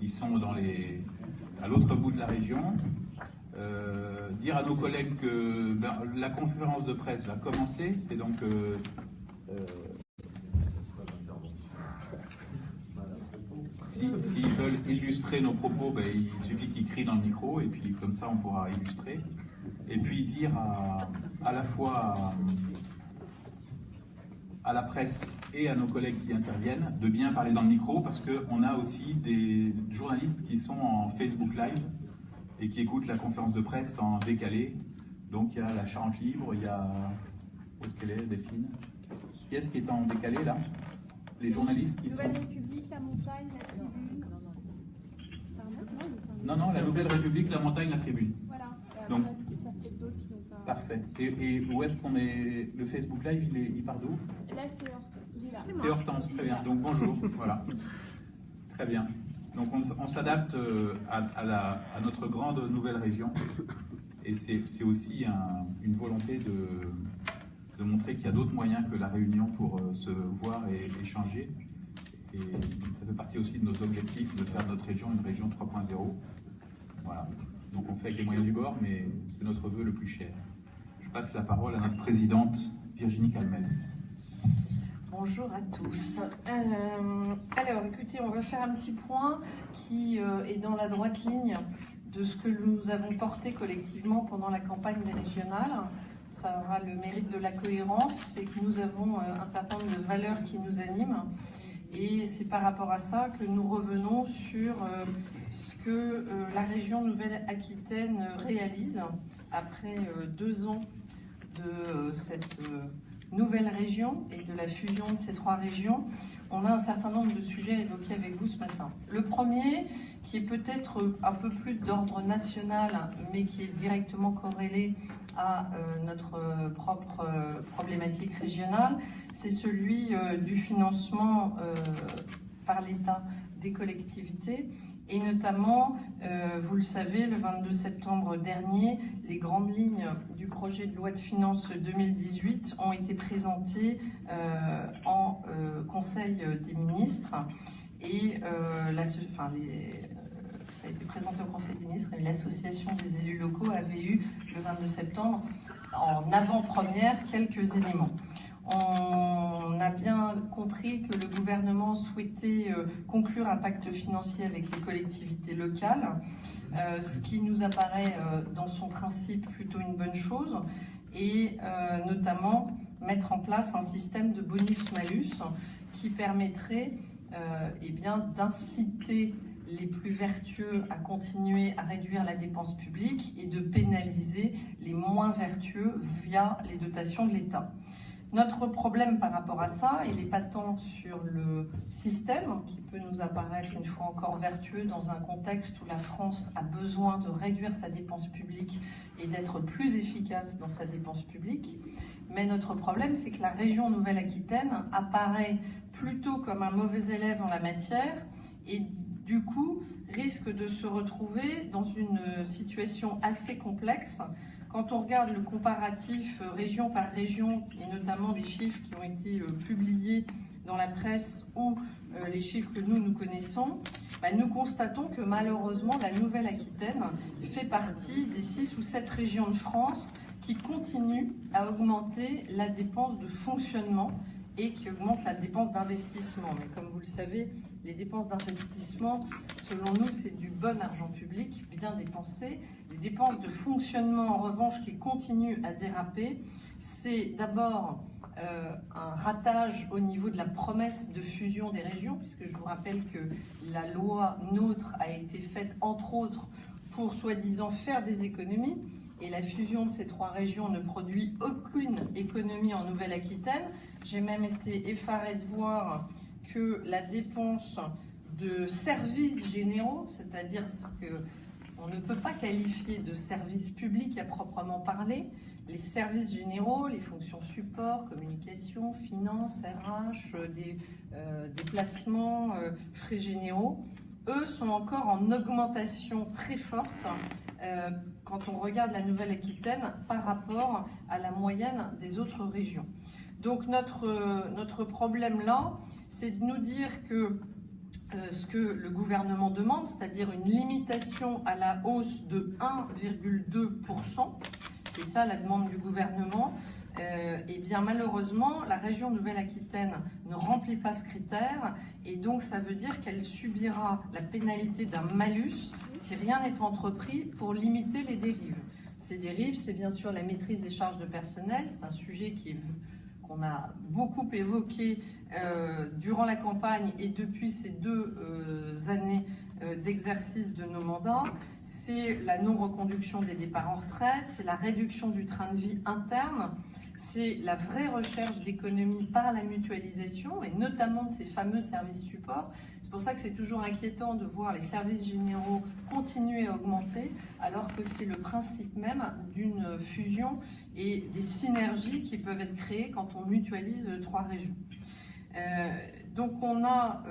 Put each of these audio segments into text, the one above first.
sont à l'autre bout de la région. Dire à nos collègues que la conférence de presse va commencer, et donc s'ils veulent illustrer nos propos, il suffit qu'ils crient dans le micro, et puis comme ça on pourra illustrer. Et puis dire à la fois à la presse et à nos collègues qui interviennent de bien parler dans le micro, parce qu'on a aussi des journalistes qui sont en Facebook Live et qui écoutent la conférence de presse en décalé. Donc il y a la Charente Libre, il y a... Où est-ce qu'elle est, Delphine? Qui est-ce qui est en décalé là? Les journalistes qui sont... Nouvelle République, La Montagne, La Tribune. Non, la Nouvelle République, La Montagne, La Tribune. Voilà. Donc, ça peut être d'autres qui n'ont pas... Parfait. Et où est-ce qu'on est... Le Facebook Live, il part d'où? Là, c'est Hortense. C'est Hortense, très bien. Donc bonjour, voilà. Très bien. Donc on s'adapte à notre grande nouvelle région, et c'est aussi une volonté de montrer qu'il y a d'autres moyens que la réunion pour se voir et échanger. Et ça fait partie aussi de nos objectifs de faire de notre région une région 3.0. Voilà. Donc on fait avec les moyens du bord, mais c'est notre vœu le plus cher. Je passe la parole à notre présidente Virginie Calmels. Bonjour à tous. Alors, écoutez, on va faire un petit point qui est dans la droite ligne de ce que nous avons porté collectivement pendant la campagne des régionales. Ça aura le mérite de la cohérence, c'est que nous avons un certain nombre de valeurs qui nous animent, et c'est par rapport à ça que nous revenons sur ce que la région Nouvelle-Aquitaine réalise après 2 ans de cette nouvelle région et de la fusion de ces 3 régions. On a un certain nombre de sujets à évoquer avec vous ce matin. Le premier, qui est peut-être un peu plus d'ordre national, mais qui est directement corrélé à notre propre problématique régionale, c'est celui du financement par l'État des collectivités. Et notamment, vous le savez, le 22 septembre dernier, les grandes lignes du projet de loi de finances 2018 ont été présentées en Conseil des ministres. Et ça a été présenté au Conseil des ministres, et l'association des élus locaux avait eu, le 22 septembre, en avant-première, quelques éléments. On a bien compris que le gouvernement souhaitait conclure un pacte financier avec les collectivités locales, ce qui nous apparaît dans son principe plutôt une bonne chose, et notamment mettre en place un système de bonus-malus qui permettrait d'inciter les plus vertueux à continuer à réduire la dépense publique et de pénaliser les moins vertueux via les dotations de l'État. Notre problème par rapport à ça, il n'est pas tant sur le système, qui peut nous apparaître une fois encore vertueux dans un contexte où la France a besoin de réduire sa dépense publique et d'être plus efficace dans sa dépense publique. Mais notre problème, c'est que la région Nouvelle-Aquitaine apparaît plutôt comme un mauvais élève en la matière, et du coup risque de se retrouver dans une situation assez complexe. Quand on regarde le comparatif région par région, et notamment les chiffres qui ont été publiés dans la presse ou les chiffres que nous connaissons, nous constatons que malheureusement la Nouvelle-Aquitaine fait partie des 6 ou 7 régions de France qui continuent à augmenter la dépense de fonctionnement et qui augmentent la dépense d'investissement. Mais comme vous le savez, les dépenses d'investissement, selon nous, c'est du bon argent public, bien dépensé. Les dépenses de fonctionnement, en revanche, qui continuent à déraper, c'est d'abord un ratage au niveau de la promesse de fusion des régions, puisque je vous rappelle que la loi NOTRe a été faite, entre autres, pour soi-disant faire des économies, et la fusion de ces 3 régions ne produit aucune économie en Nouvelle-Aquitaine. J'ai même été effarée de voir que la dépense de services généraux, c'est-à-dire ce qu'on ne peut pas qualifier de services publics à proprement parler, les services généraux, les fonctions support, communication, finance, RH, déplacements, frais généraux, eux sont encore en augmentation très forte quand on regarde la Nouvelle-Aquitaine par rapport à la moyenne des autres régions. Donc notre problème là, c'est de nous dire que ce que le gouvernement demande, c'est-à-dire une limitation à la hausse de 1,2%. C'est ça la demande du gouvernement. Et bien malheureusement, la région Nouvelle-Aquitaine ne remplit pas ce critère et donc ça veut dire qu'elle subira la pénalité d'un malus si rien n'est entrepris pour limiter les dérives. Ces dérives, c'est bien sûr la maîtrise des charges de personnel, c'est un sujet qu'on a beaucoup évoqué durant la campagne et depuis ces 2 années d'exercice de nos mandats. C'est la non-reconduction des départs en retraite, c'est la réduction du train de vie interne, c'est la vraie recherche d'économie par la mutualisation et notamment de ces fameux services supports. C'est pour ça que c'est toujours inquiétant de voir les services généraux continuer à augmenter alors que c'est le principe même d'une fusion et des synergies qui peuvent être créées quand on mutualise 3 régions. Donc on a,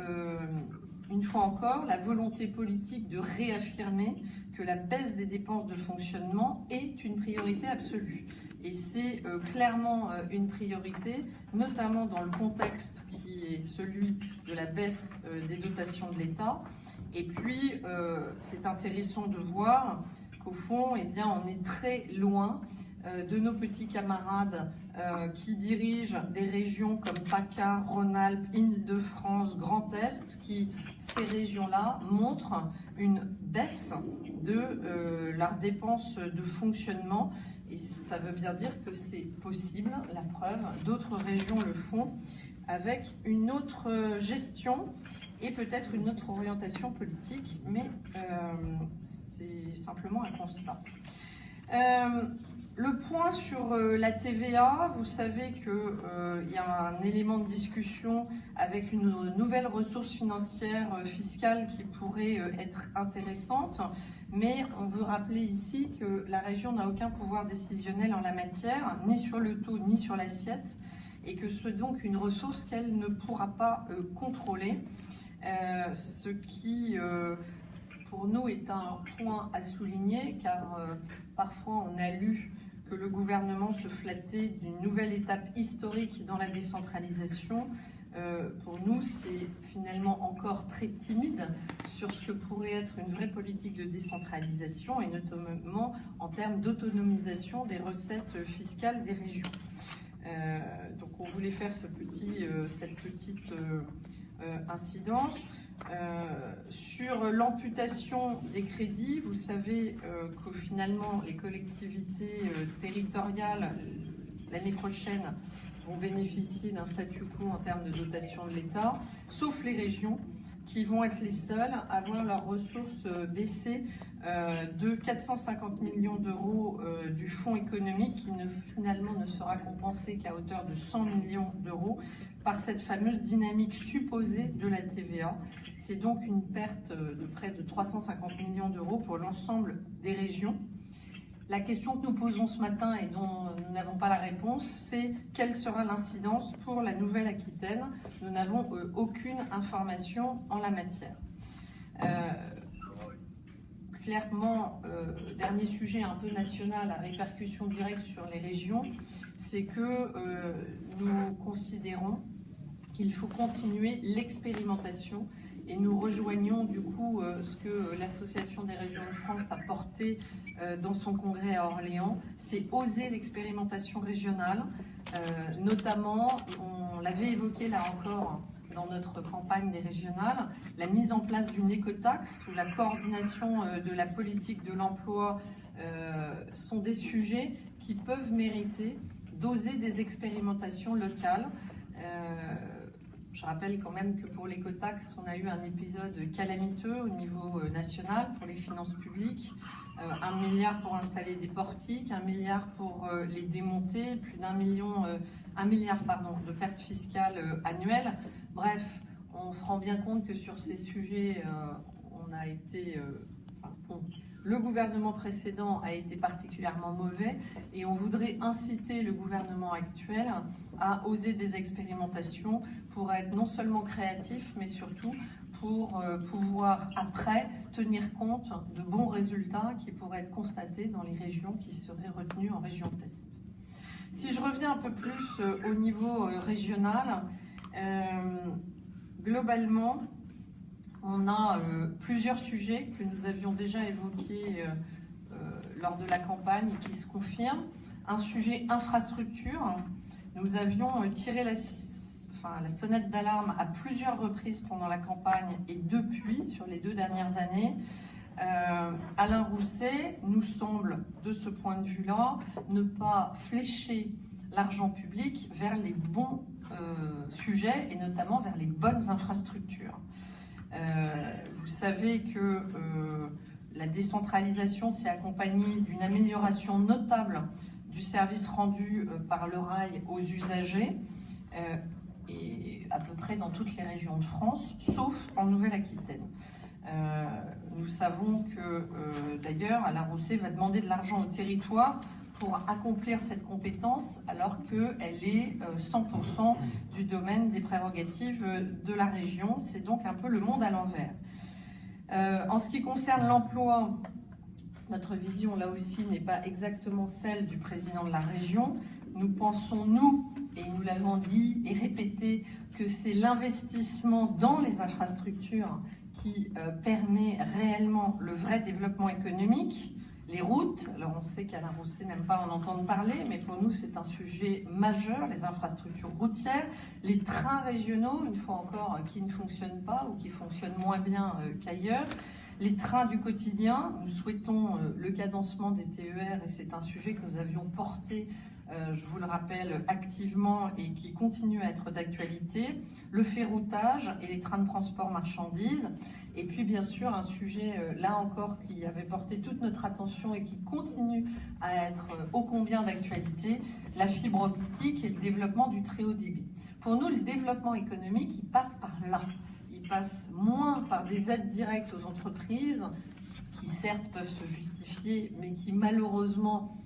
une fois encore, la volonté politique de réaffirmer que la baisse des dépenses de fonctionnement est une priorité absolue. Et c'est clairement une priorité, notamment dans le contexte qui est celui de la baisse des dotations de l'État. Et puis, c'est intéressant de voir qu'au fond, eh bien, on est très loin de nos petits camarades qui dirigent des régions comme PACA, Rhône-Alpes, Île-de-France, Grand Est, qui, ces régions-là, montrent une baisse de leurs dépenses de fonctionnement. Et ça veut bien dire que c'est possible, la preuve, d'autres régions le font avec une autre gestion et peut-être une autre orientation politique, mais c'est simplement un constat. Le point sur la TVA, vous savez qu'il y a un élément de discussion avec une nouvelle ressource financière fiscale qui pourrait être intéressante, mais on veut rappeler ici que la région n'a aucun pouvoir décisionnel en la matière, ni sur le taux, ni sur l'assiette, et que c'est donc une ressource qu'elle ne pourra pas contrôler, ce qui pour nous est un point à souligner, car parfois on a lu que le gouvernement se flattait d'une nouvelle étape historique dans la décentralisation. Pour nous, c'est finalement encore très timide sur ce que pourrait être une vraie politique de décentralisation et notamment en termes d'autonomisation des recettes fiscales des régions. Donc on voulait faire cette petite incidence. Sur l'amputation des crédits, vous savez que finalement les collectivités territoriales l'année prochaine vont bénéficier d'un statu quo en termes de dotation de l'État, sauf les régions qui vont être les seules à voir leurs ressources baisser de 450 millions d'euros du fonds économique qui finalement ne sera compensé qu'à hauteur de 100 millions d'euros par cette fameuse dynamique supposée de la TVA. C'est donc une perte de près de 350 millions d'euros pour l'ensemble des régions. La question que nous posons ce matin et dont nous n'avons pas la réponse, c'est quelle sera l'incidence pour la Nouvelle-Aquitaine. Nous n'avons aucune information en la matière. Clairement, dernier sujet un peu national à répercussion directe sur les régions, c'est que nous considérons qu'il faut continuer l'expérimentation et nous rejoignons du coup ce que l'Association des régions de France a porté dans son congrès à Orléans, c'est oser l'expérimentation régionale, notamment, on l'avait évoqué là encore dans notre campagne des régionales, la mise en place d'une écotaxe ou la coordination de la politique de l'emploi sont des sujets qui peuvent mériter d'oser des expérimentations locales. Je rappelle quand même que pour l'écotaxe, on a eu un épisode calamiteux au niveau national pour les finances publiques. 1 milliard pour installer des portiques, 1 milliard pour les démonter, plus d'1 milliard de pertes fiscales annuelles. Bref, on se rend bien compte que sur ces sujets, on a été... le gouvernement précédent a été particulièrement mauvais et on voudrait inciter le gouvernement actuel à oser des expérimentations pour être non seulement créatif, mais surtout pour pouvoir après tenir compte de bons résultats qui pourraient être constatés dans les régions qui seraient retenues en région test. Si je reviens un peu plus au niveau régional, globalement, on a plusieurs sujets que nous avions déjà évoqués lors de la campagne et qui se confirment. Un sujet infrastructure. Nous avions tiré la sonnette d'alarme à plusieurs reprises pendant la campagne et depuis, sur les 2 dernières années. Alain Rousset nous semble, de ce point de vue-là, ne pas flécher l'argent public vers les bons sujets et notamment vers les bonnes infrastructures. Vous savez que la décentralisation s'est accompagnée d'une amélioration notable du service rendu par le rail aux usagers et à peu près dans toutes les régions de France, sauf en Nouvelle-Aquitaine. Nous savons que, d'ailleurs, Alain Rousset va demander de l'argent au territoire pour accomplir cette compétence, alors qu'elle est 100% du domaine des prérogatives de la région. C'est donc un peu le monde à l'envers. En ce qui concerne l'emploi, notre vision, là aussi, n'est pas exactement celle du président de la région. Nous pensons, nous, et nous l'avons dit et répété, que c'est l'investissement dans les infrastructures qui permet réellement le vrai développement économique. Les routes, alors on sait qu'Alain Rousset n'aime pas en entendre parler, mais pour nous c'est un sujet majeur, les infrastructures routières, les trains régionaux, une fois encore, qui ne fonctionnent pas ou qui fonctionnent moins bien qu'ailleurs, les trains du quotidien, nous souhaitons le cadencement des TER et c'est un sujet que nous avions porté, je vous le rappelle, activement et qui continue à être d'actualité, le ferroutage et les trains de transport marchandises. Et puis bien sûr un sujet là encore qui avait porté toute notre attention et qui continue à être ô combien d'actualité, la fibre optique et le développement du très haut débit. Pour nous, le développement économique, il passe par là. Il passe moins par des aides directes aux entreprises qui certes peuvent se justifier, mais qui malheureusement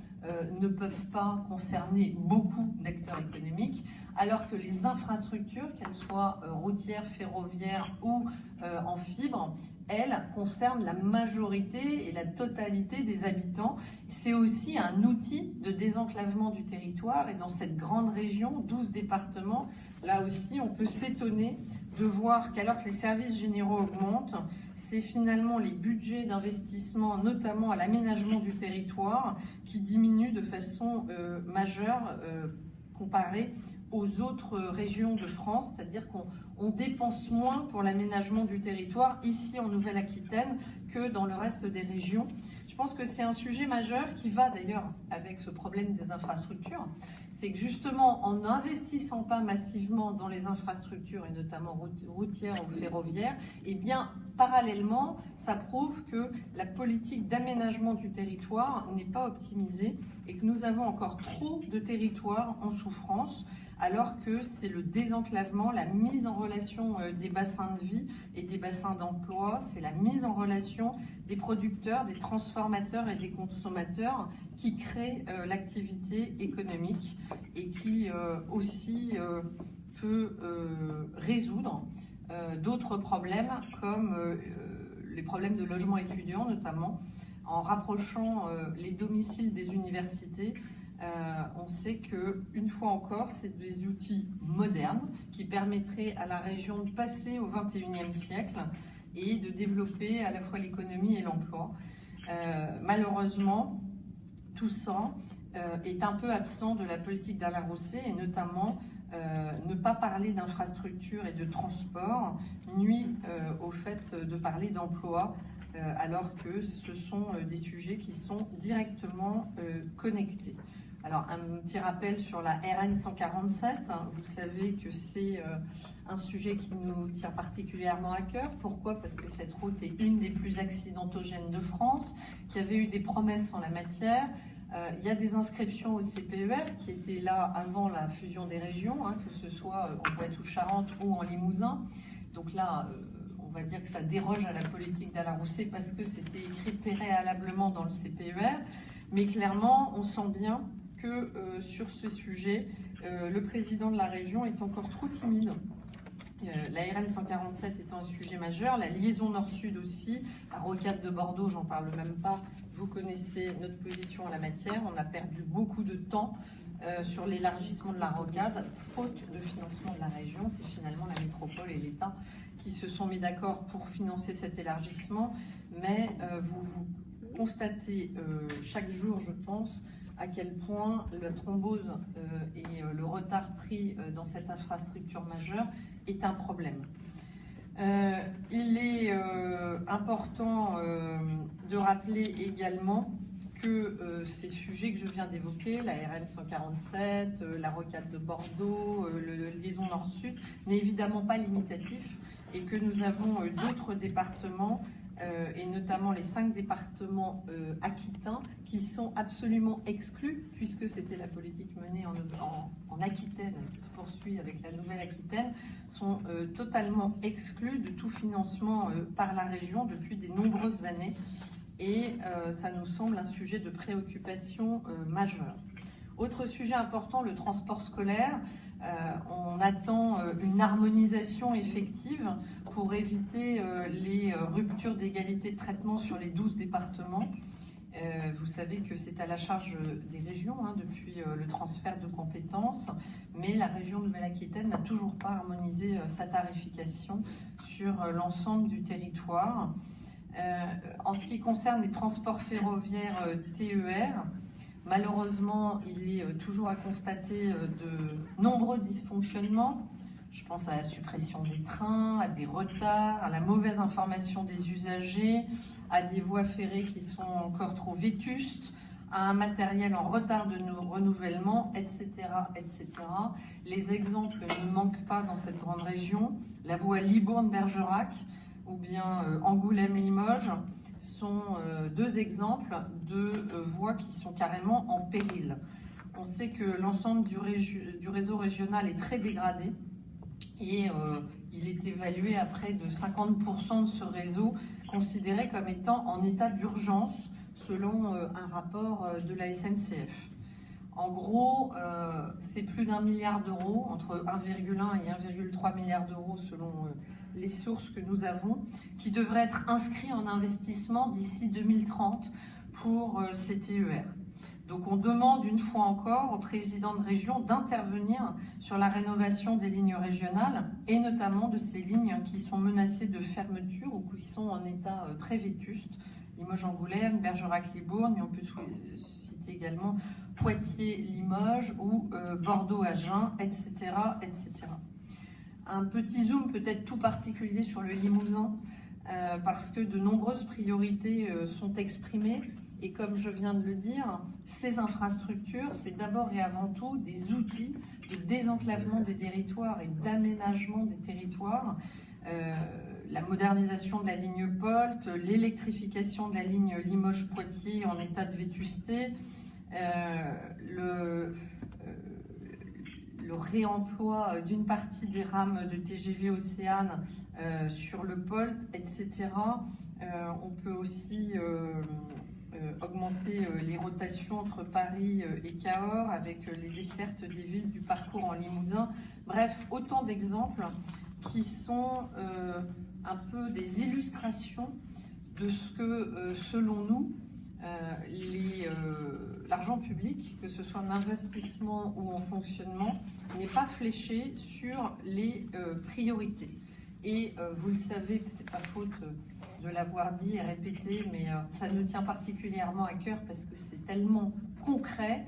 ne peuvent pas concerner beaucoup d'acteurs économiques, alors que les infrastructures, qu'elles soient routières, ferroviaires ou en fibre, elles concernent la majorité et la totalité des habitants. C'est aussi un outil de désenclavement du territoire et dans cette grande région, 12 départements, là aussi on peut s'étonner de voir qu'alors que les services généraux augmentent, c'est finalement les budgets d'investissement, notamment à l'aménagement du territoire, qui diminuent de façon majeure comparée aux autres régions de France, c'est-à-dire qu'on dépense moins pour l'aménagement du territoire ici en Nouvelle-Aquitaine que dans le reste des régions. Je pense que c'est un sujet majeur qui va d'ailleurs avec ce problème des infrastructures. C'est que justement, en n'investissant pas massivement dans les infrastructures, et notamment routières ou ferroviaires, eh bien, parallèlement, ça prouve que la politique d'aménagement du territoire n'est pas optimisée et que nous avons encore trop de territoires en souffrance, alors que c'est le désenclavement, la mise en relation des bassins de vie et des bassins d'emploi, c'est la mise en relation des producteurs, des transformateurs et des consommateurs qui crée l'activité économique et qui aussi peut résoudre d'autres problèmes comme les problèmes de logement étudiant notamment. En rapprochant les domiciles des universités, on sait qu'une fois encore, c'est des outils modernes qui permettraient à la région de passer au XXIe siècle et de développer à la fois l'économie et l'emploi. Malheureusement, tout ça est un peu absent de la politique d'Alain Rousset et notamment ne pas parler d'infrastructure et de transport nuit au fait de parler d'emploi alors que ce sont des sujets qui sont directement connectés. Alors un petit rappel sur la RN 147, vous savez que c'est un sujet qui nous tient particulièrement à cœur. Pourquoi ? Parce que cette route est une des plus accidentogènes de France, qui avait eu des promesses en la matière. Il y a des inscriptions au CPER qui étaient là avant la fusion des régions, que ce soit en Poitou-Charentes ou en Limousin. Donc là, on va dire que ça déroge à la politique d'Alain Rousset parce que c'était écrit préalablement dans le CPER. Mais clairement, on sent bien que sur ce sujet, le président de la région est encore trop timide. La RN 147 étant un sujet majeur, la liaison nord-sud aussi, la rocade de Bordeaux, j'en parle même pas, vous connaissez notre position en la matière, on a perdu beaucoup de temps sur l'élargissement de la rocade, faute de financement de la région, c'est finalement la métropole et l'État qui se sont mis d'accord pour financer cet élargissement, mais vous constatez chaque jour, je pense, à quel point la thrombose et le retard pris dans cette infrastructure majeure est un problème. Il est important de rappeler également que ces sujets que je viens d'évoquer, la RN 147, la rocade de Bordeaux, le liaison nord-sud, n'est évidemment pas limitatif et que nous avons d'autres départements, et notamment les 5 départements aquitains, qui sont absolument exclus, puisque c'était la politique menée en Aquitaine, qui se poursuit avec la Nouvelle-Aquitaine, sont totalement exclus de tout financement par la région depuis de nombreuses années. Et ça nous semble un sujet de préoccupation majeur. Autre sujet important, le transport scolaire. On attend une harmonisation effective pour éviter les ruptures d'égalité de traitement sur les 12 départements. Vous savez que c'est à la charge des régions depuis le transfert de compétences, mais la région Nouvelle-Aquitaine n'a toujours pas harmonisé sa tarification sur l'ensemble du territoire. En ce qui concerne les transports ferroviaires TER, malheureusement, il est toujours à constater de nombreux dysfonctionnements. Je pense à la suppression des trains, à des retards, à la mauvaise information des usagers, à des voies ferrées qui sont encore trop vétustes, à un matériel en retard de renouvellement, etc., etc. Les exemples ne manquent pas dans cette grande région. La voie Libourne-Bergerac ou bien Angoulême-Limoges sont 2 exemples de voies qui sont carrément en péril. On sait que l'ensemble du réseau régional est très dégradé et il est évalué à près de 50% de ce réseau considéré comme étant en état d'urgence selon un rapport de la SNCF. En gros, c'est plus d'1 milliard d'euros, entre 1,1 et 1,3 milliard d'euros selon les sources que nous avons, qui devraient être inscrits en investissement d'ici 2030 pour ces TER. Donc on demande une fois encore au président de région d'intervenir sur la rénovation des lignes régionales et notamment de ces lignes qui sont menacées de fermeture ou qui sont en état très vétuste. Limoges-Angoulême, Bergerac-Libourne, mais on peut citer également Poitiers-Limoges ou Bordeaux-Agen, etc., etc. Un petit zoom peut-être tout particulier sur le Limousin, parce que de nombreuses priorités sont exprimées. Et comme je viens de le dire, ces infrastructures, c'est d'abord et avant tout des outils de désenclavement des territoires et d'aménagement des territoires. La modernisation de la ligne POLT, l'électrification de la ligne Limoges-Poitiers en état de vétusté, le réemploi d'une partie des rames de TGV Océane sur le POLT, etc. On peut aussi augmenter les rotations entre Paris et Cahors avec les dessertes des villes du parcours en Limousin. Bref, autant d'exemples qui sont un peu des illustrations de ce que, selon nous, l'argent public, que ce soit en investissement ou en fonctionnement, n'est pas fléché sur les priorités. Et vous le savez, c'est pas faute de l'avoir dit et répété, mais ça nous tient particulièrement à cœur parce que c'est tellement concret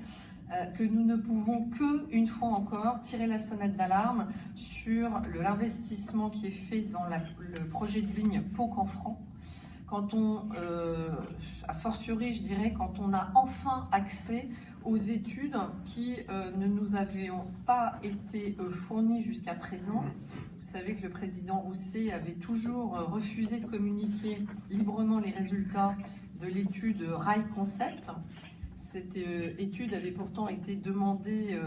que nous ne pouvons que, une fois encore, tirer la sonnette d'alarme sur l'investissement qui est fait dans le projet de ligne Pau-Canfranc. Quand on, a fortiori, je dirais, quand on a enfin accès aux études qui ne nous avaient pas été fournies jusqu'à présent. Vous savez que le président Rousset avait toujours refusé de communiquer librement les résultats de l'étude Rail Concept. Cette étude avait pourtant été demandée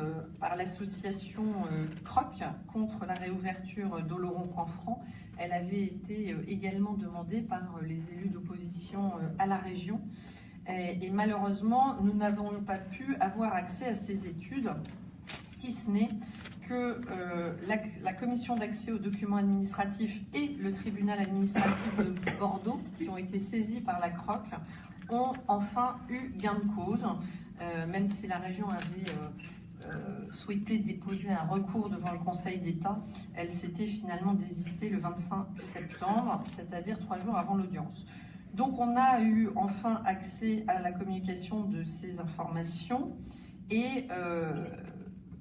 par l'association CROC contre la réouverture d'Oloron-Canfranc. Elle avait été également demandée par les élus d'opposition à la région. Et malheureusement, nous n'avons pas pu avoir accès à ces études, si ce n'est que la commission d'accès aux documents administratifs et le tribunal administratif de Bordeaux, qui ont été saisis par la CROC, ont enfin eu gain de cause, même si la région avait souhaité déposer un recours devant le Conseil d'État, elle s'était finalement désistée le 25 septembre, c'est-à-dire 3 jours avant l'audience. Donc on a eu enfin accès à la communication de ces informations et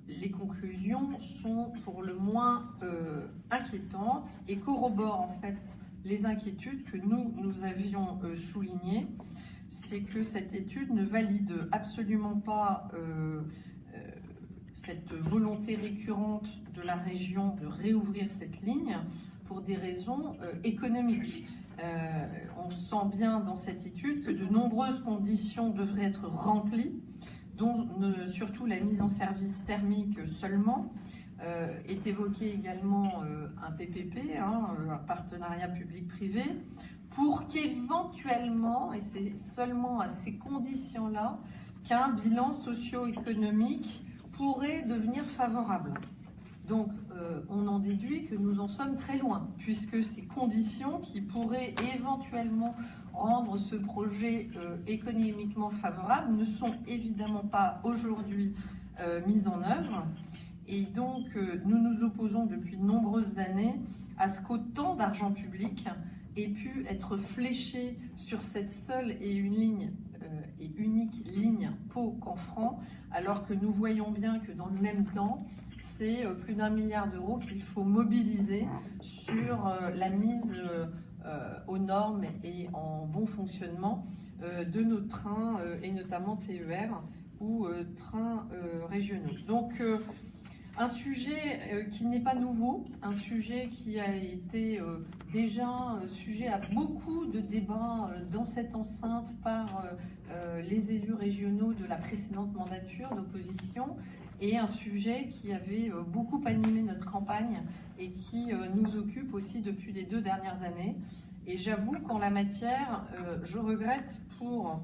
les conclusions sont pour le moins inquiétantes et corroborent en fait les inquiétudes que nous avions soulignées. C'est que cette étude ne valide absolument pas cette volonté récurrente de la région de réouvrir cette ligne pour des raisons économiques. On sent bien dans cette étude que de nombreuses conditions devraient être remplies, dont surtout la mise en service thermique seulement. Est évoqué également un PPP, un partenariat public-privé, pour qu'éventuellement, et c'est seulement à ces conditions-là, qu'un bilan socio-économique pourrait devenir favorable. Donc, on en déduit que nous en sommes très loin, puisque ces conditions qui pourraient éventuellement rendre ce projet économiquement favorable ne sont évidemment pas aujourd'hui mises en œuvre. Et donc, nous nous opposons depuis de nombreuses années à ce qu'autant d'argent public ait pu être fléché sur cette seule et unique ligne Pau-Canfranc, alors que nous voyons bien que dans le même temps, c'est plus d'1 milliard d'euros qu'il faut mobiliser sur la mise aux normes et en bon fonctionnement de nos trains, et notamment TER ou trains régionaux. Donc, un sujet qui n'est pas nouveau, un sujet qui a été déjà sujet à beaucoup de débats dans cette enceinte par les élus régionaux de la précédente mandature d'opposition, et un sujet qui avait beaucoup animé notre campagne et qui nous occupe aussi depuis les 2 dernières années. Et j'avoue qu'en la matière, je regrette pour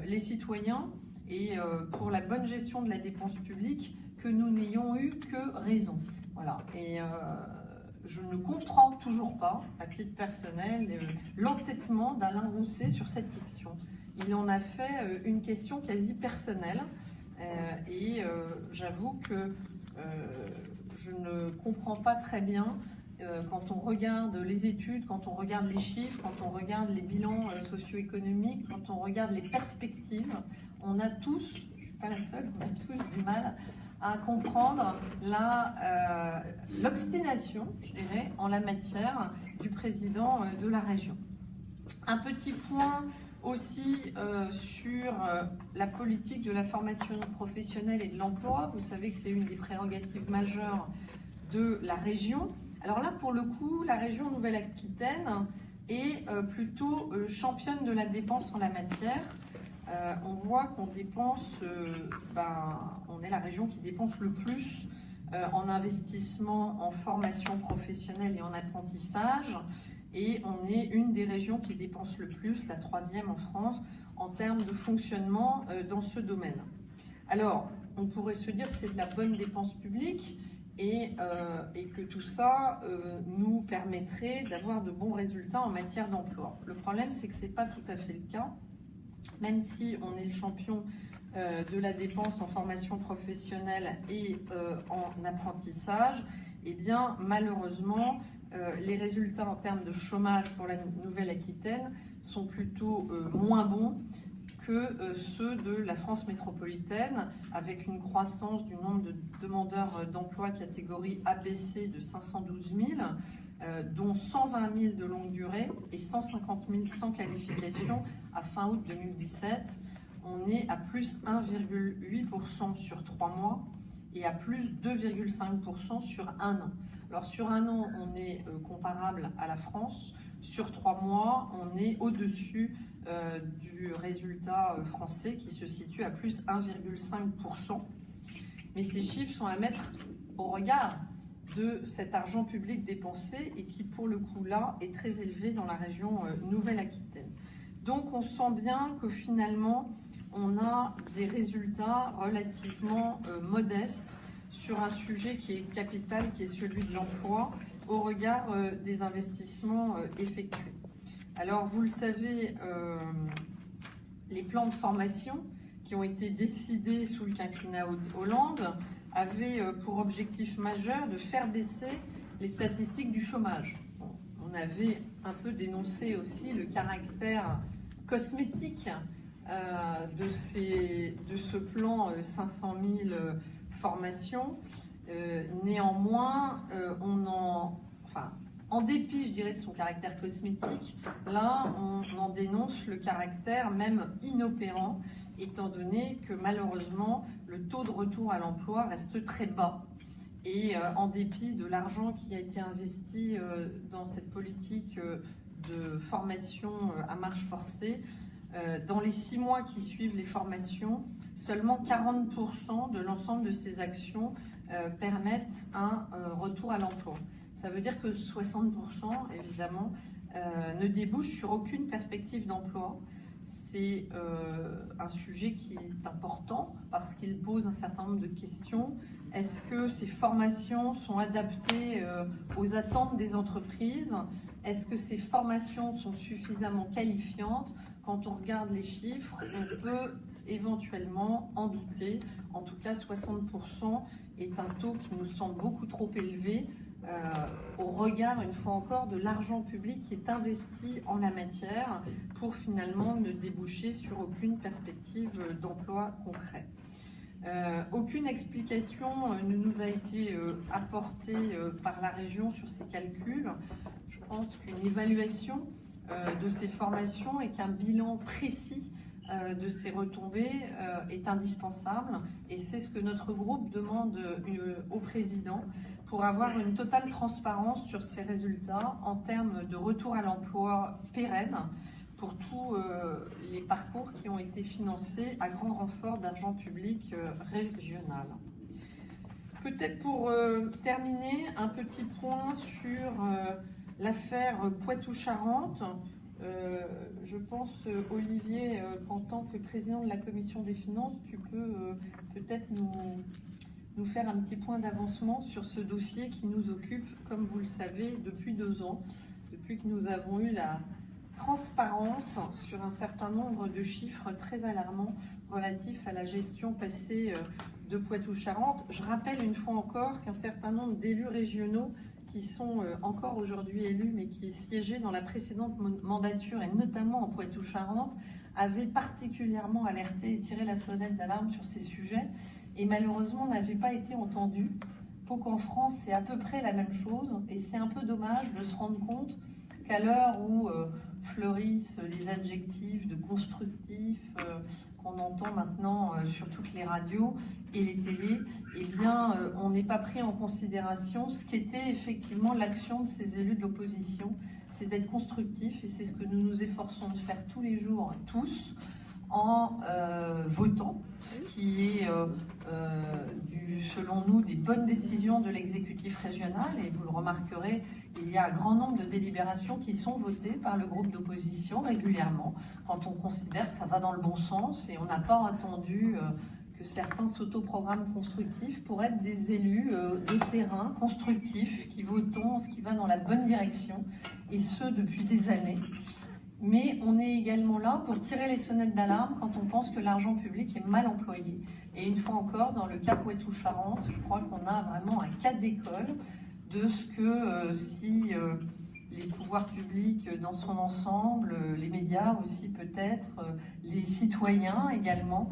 les citoyens et pour la bonne gestion de la dépense publique que nous n'ayons eu que raison. Voilà. Et je ne comprends toujours pas, à titre personnel, l'entêtement d'Alain Rousset sur cette question. Il en a fait une question quasi personnelle. Et j'avoue que je ne comprends pas très bien quand on regarde les études, quand on regarde les chiffres, quand on regarde les bilans socio-économiques, quand on regarde les perspectives, on a tous, je ne suis pas la seule, on a tous du mal à comprendre l'obstination, je dirais, en la matière du président de la région. Un petit point aussi sur la politique de la formation professionnelle et de l'emploi. Vous savez que c'est une des prérogatives majeures de la région. Alors là, pour le coup, la région Nouvelle-Aquitaine est plutôt championne de la dépense en la matière. On voit qu'on dépense, on est la région qui dépense le plus en investissement, en formation professionnelle et en apprentissage. Et on est une des régions qui dépense le plus, la 3e en France, en termes de fonctionnement dans ce domaine. Alors, on pourrait se dire que c'est de la bonne dépense publique et que tout ça nous permettrait d'avoir de bons résultats en matière d'emploi. Le problème, c'est que ce n'est pas tout à fait le cas. Même si on est le champion de la dépense en formation professionnelle et en apprentissage, eh bien, malheureusement, les résultats en termes de chômage pour la Nouvelle-Aquitaine sont plutôt moins bons que ceux de la France métropolitaine, avec une croissance du nombre de demandeurs d'emploi catégorie ABC de 512 000, dont 120 000 de longue durée et 150 000 sans qualification à fin août 2017. On est à plus 1,8% sur 3 mois et à plus 2,5% sur 1 an. Alors sur 1 an, on est comparable à la France. Sur 3 mois, on est au-dessus du résultat français qui se situe à plus 1,5%. Mais ces chiffres sont à mettre au regard de cet argent public dépensé et qui, pour le coup, là, est très élevé dans la région Nouvelle-Aquitaine. Donc, on sent bien que finalement, on a des résultats relativement modestes sur un sujet qui est capital, qui est celui de l'emploi, au regard des investissements effectués. Alors, vous le savez, les plans de formation qui ont été décidés sous le quinquennat Hollande avaient pour objectif majeur de faire baisser les statistiques du chômage. Bon, on avait un peu dénoncé aussi le caractère cosmétique de ce plan 500 000 formations. Néanmoins, en dépit, je dirais, de son caractère cosmétique, là, on en dénonce le caractère même inopérant, étant donné que malheureusement, le taux de retour à l'emploi reste très bas. Et en dépit de l'argent qui a été investi dans cette politique de formation à marche forcée, dans les 6 mois qui suivent les formations, seulement 40% de l'ensemble de ces actions permettent un retour à l'emploi. Ça veut dire que 60%, évidemment, ne débouchent sur aucune perspective d'emploi. C'est un sujet qui est important parce qu'il pose un certain nombre de questions. Est-ce que ces formations sont adaptées aux attentes des entreprises? Est-ce que ces formations sont suffisamment qualifiantes? Quand on regarde les chiffres, on peut éventuellement en douter. En tout cas, 60% est un taux qui nous semble beaucoup trop élevé au regard, une fois encore, de l'argent public qui est investi en la matière pour finalement ne déboucher sur aucune perspective d'emploi concret. Aucune explication ne nous a été apportée par la région sur ces calculs. Je pense qu'une évaluation de ces formations et qu'un bilan précis de ces retombées est indispensable, et c'est ce que notre groupe demande au président pour avoir une totale transparence sur ces résultats en termes de retour à l'emploi pérenne pour tous les parcours qui ont été financés à grand renfort d'argent public régional. Peut-être pour terminer, un petit point sur l'affaire Poitou-Charentes. Je pense, Olivier, qu'en tant que président de la Commission des finances, tu peux peut-être nous faire un petit point d'avancement sur ce dossier qui nous occupe, comme vous le savez, depuis 2 ans, depuis que nous avons eu la transparence sur un certain nombre de chiffres très alarmants relatifs à la gestion passée de Poitou-Charentes. Je rappelle une fois encore qu'un certain nombre d'élus régionaux qui sont encore aujourd'hui élus, mais qui siégeaient dans la précédente mandature, et notamment en Poitou-Charentes, avaient particulièrement alerté et tiré la sonnette d'alarme sur ces sujets, et malheureusement n'avaient pas été entendus. Pour qu'en France, c'est à peu près la même chose, et c'est un peu dommage de se rendre compte qu'à l'heure où fleurissent les adjectifs de constructif qu'on entend maintenant sur toutes les radios et les télés, eh bien, on n'est pas pris en considération ce qu'était effectivement l'action de ces élus de l'opposition, c'est d'être constructif, et c'est ce que nous nous efforçons de faire tous les jours, tous, en votant, ce qui est, selon nous, des bonnes décisions de l'exécutif régional. Et vous le remarquerez, il y a un grand nombre de délibérations qui sont votées par le groupe d'opposition régulièrement, quand on considère que ça va dans le bon sens, et on n'a pas attendu que certains s'autoprogramment constructifs pour être des élus de terrain constructifs qui votons ce qui va dans la bonne direction, et ce depuis des années. Mais on est également là pour tirer les sonnettes d'alarme quand on pense que l'argent public est mal employé. Et une fois encore, dans le cas Poitou-Charentes, je crois qu'on a vraiment un cas d'école de ce que si les pouvoirs publics dans son ensemble, les médias aussi peut-être, les citoyens également,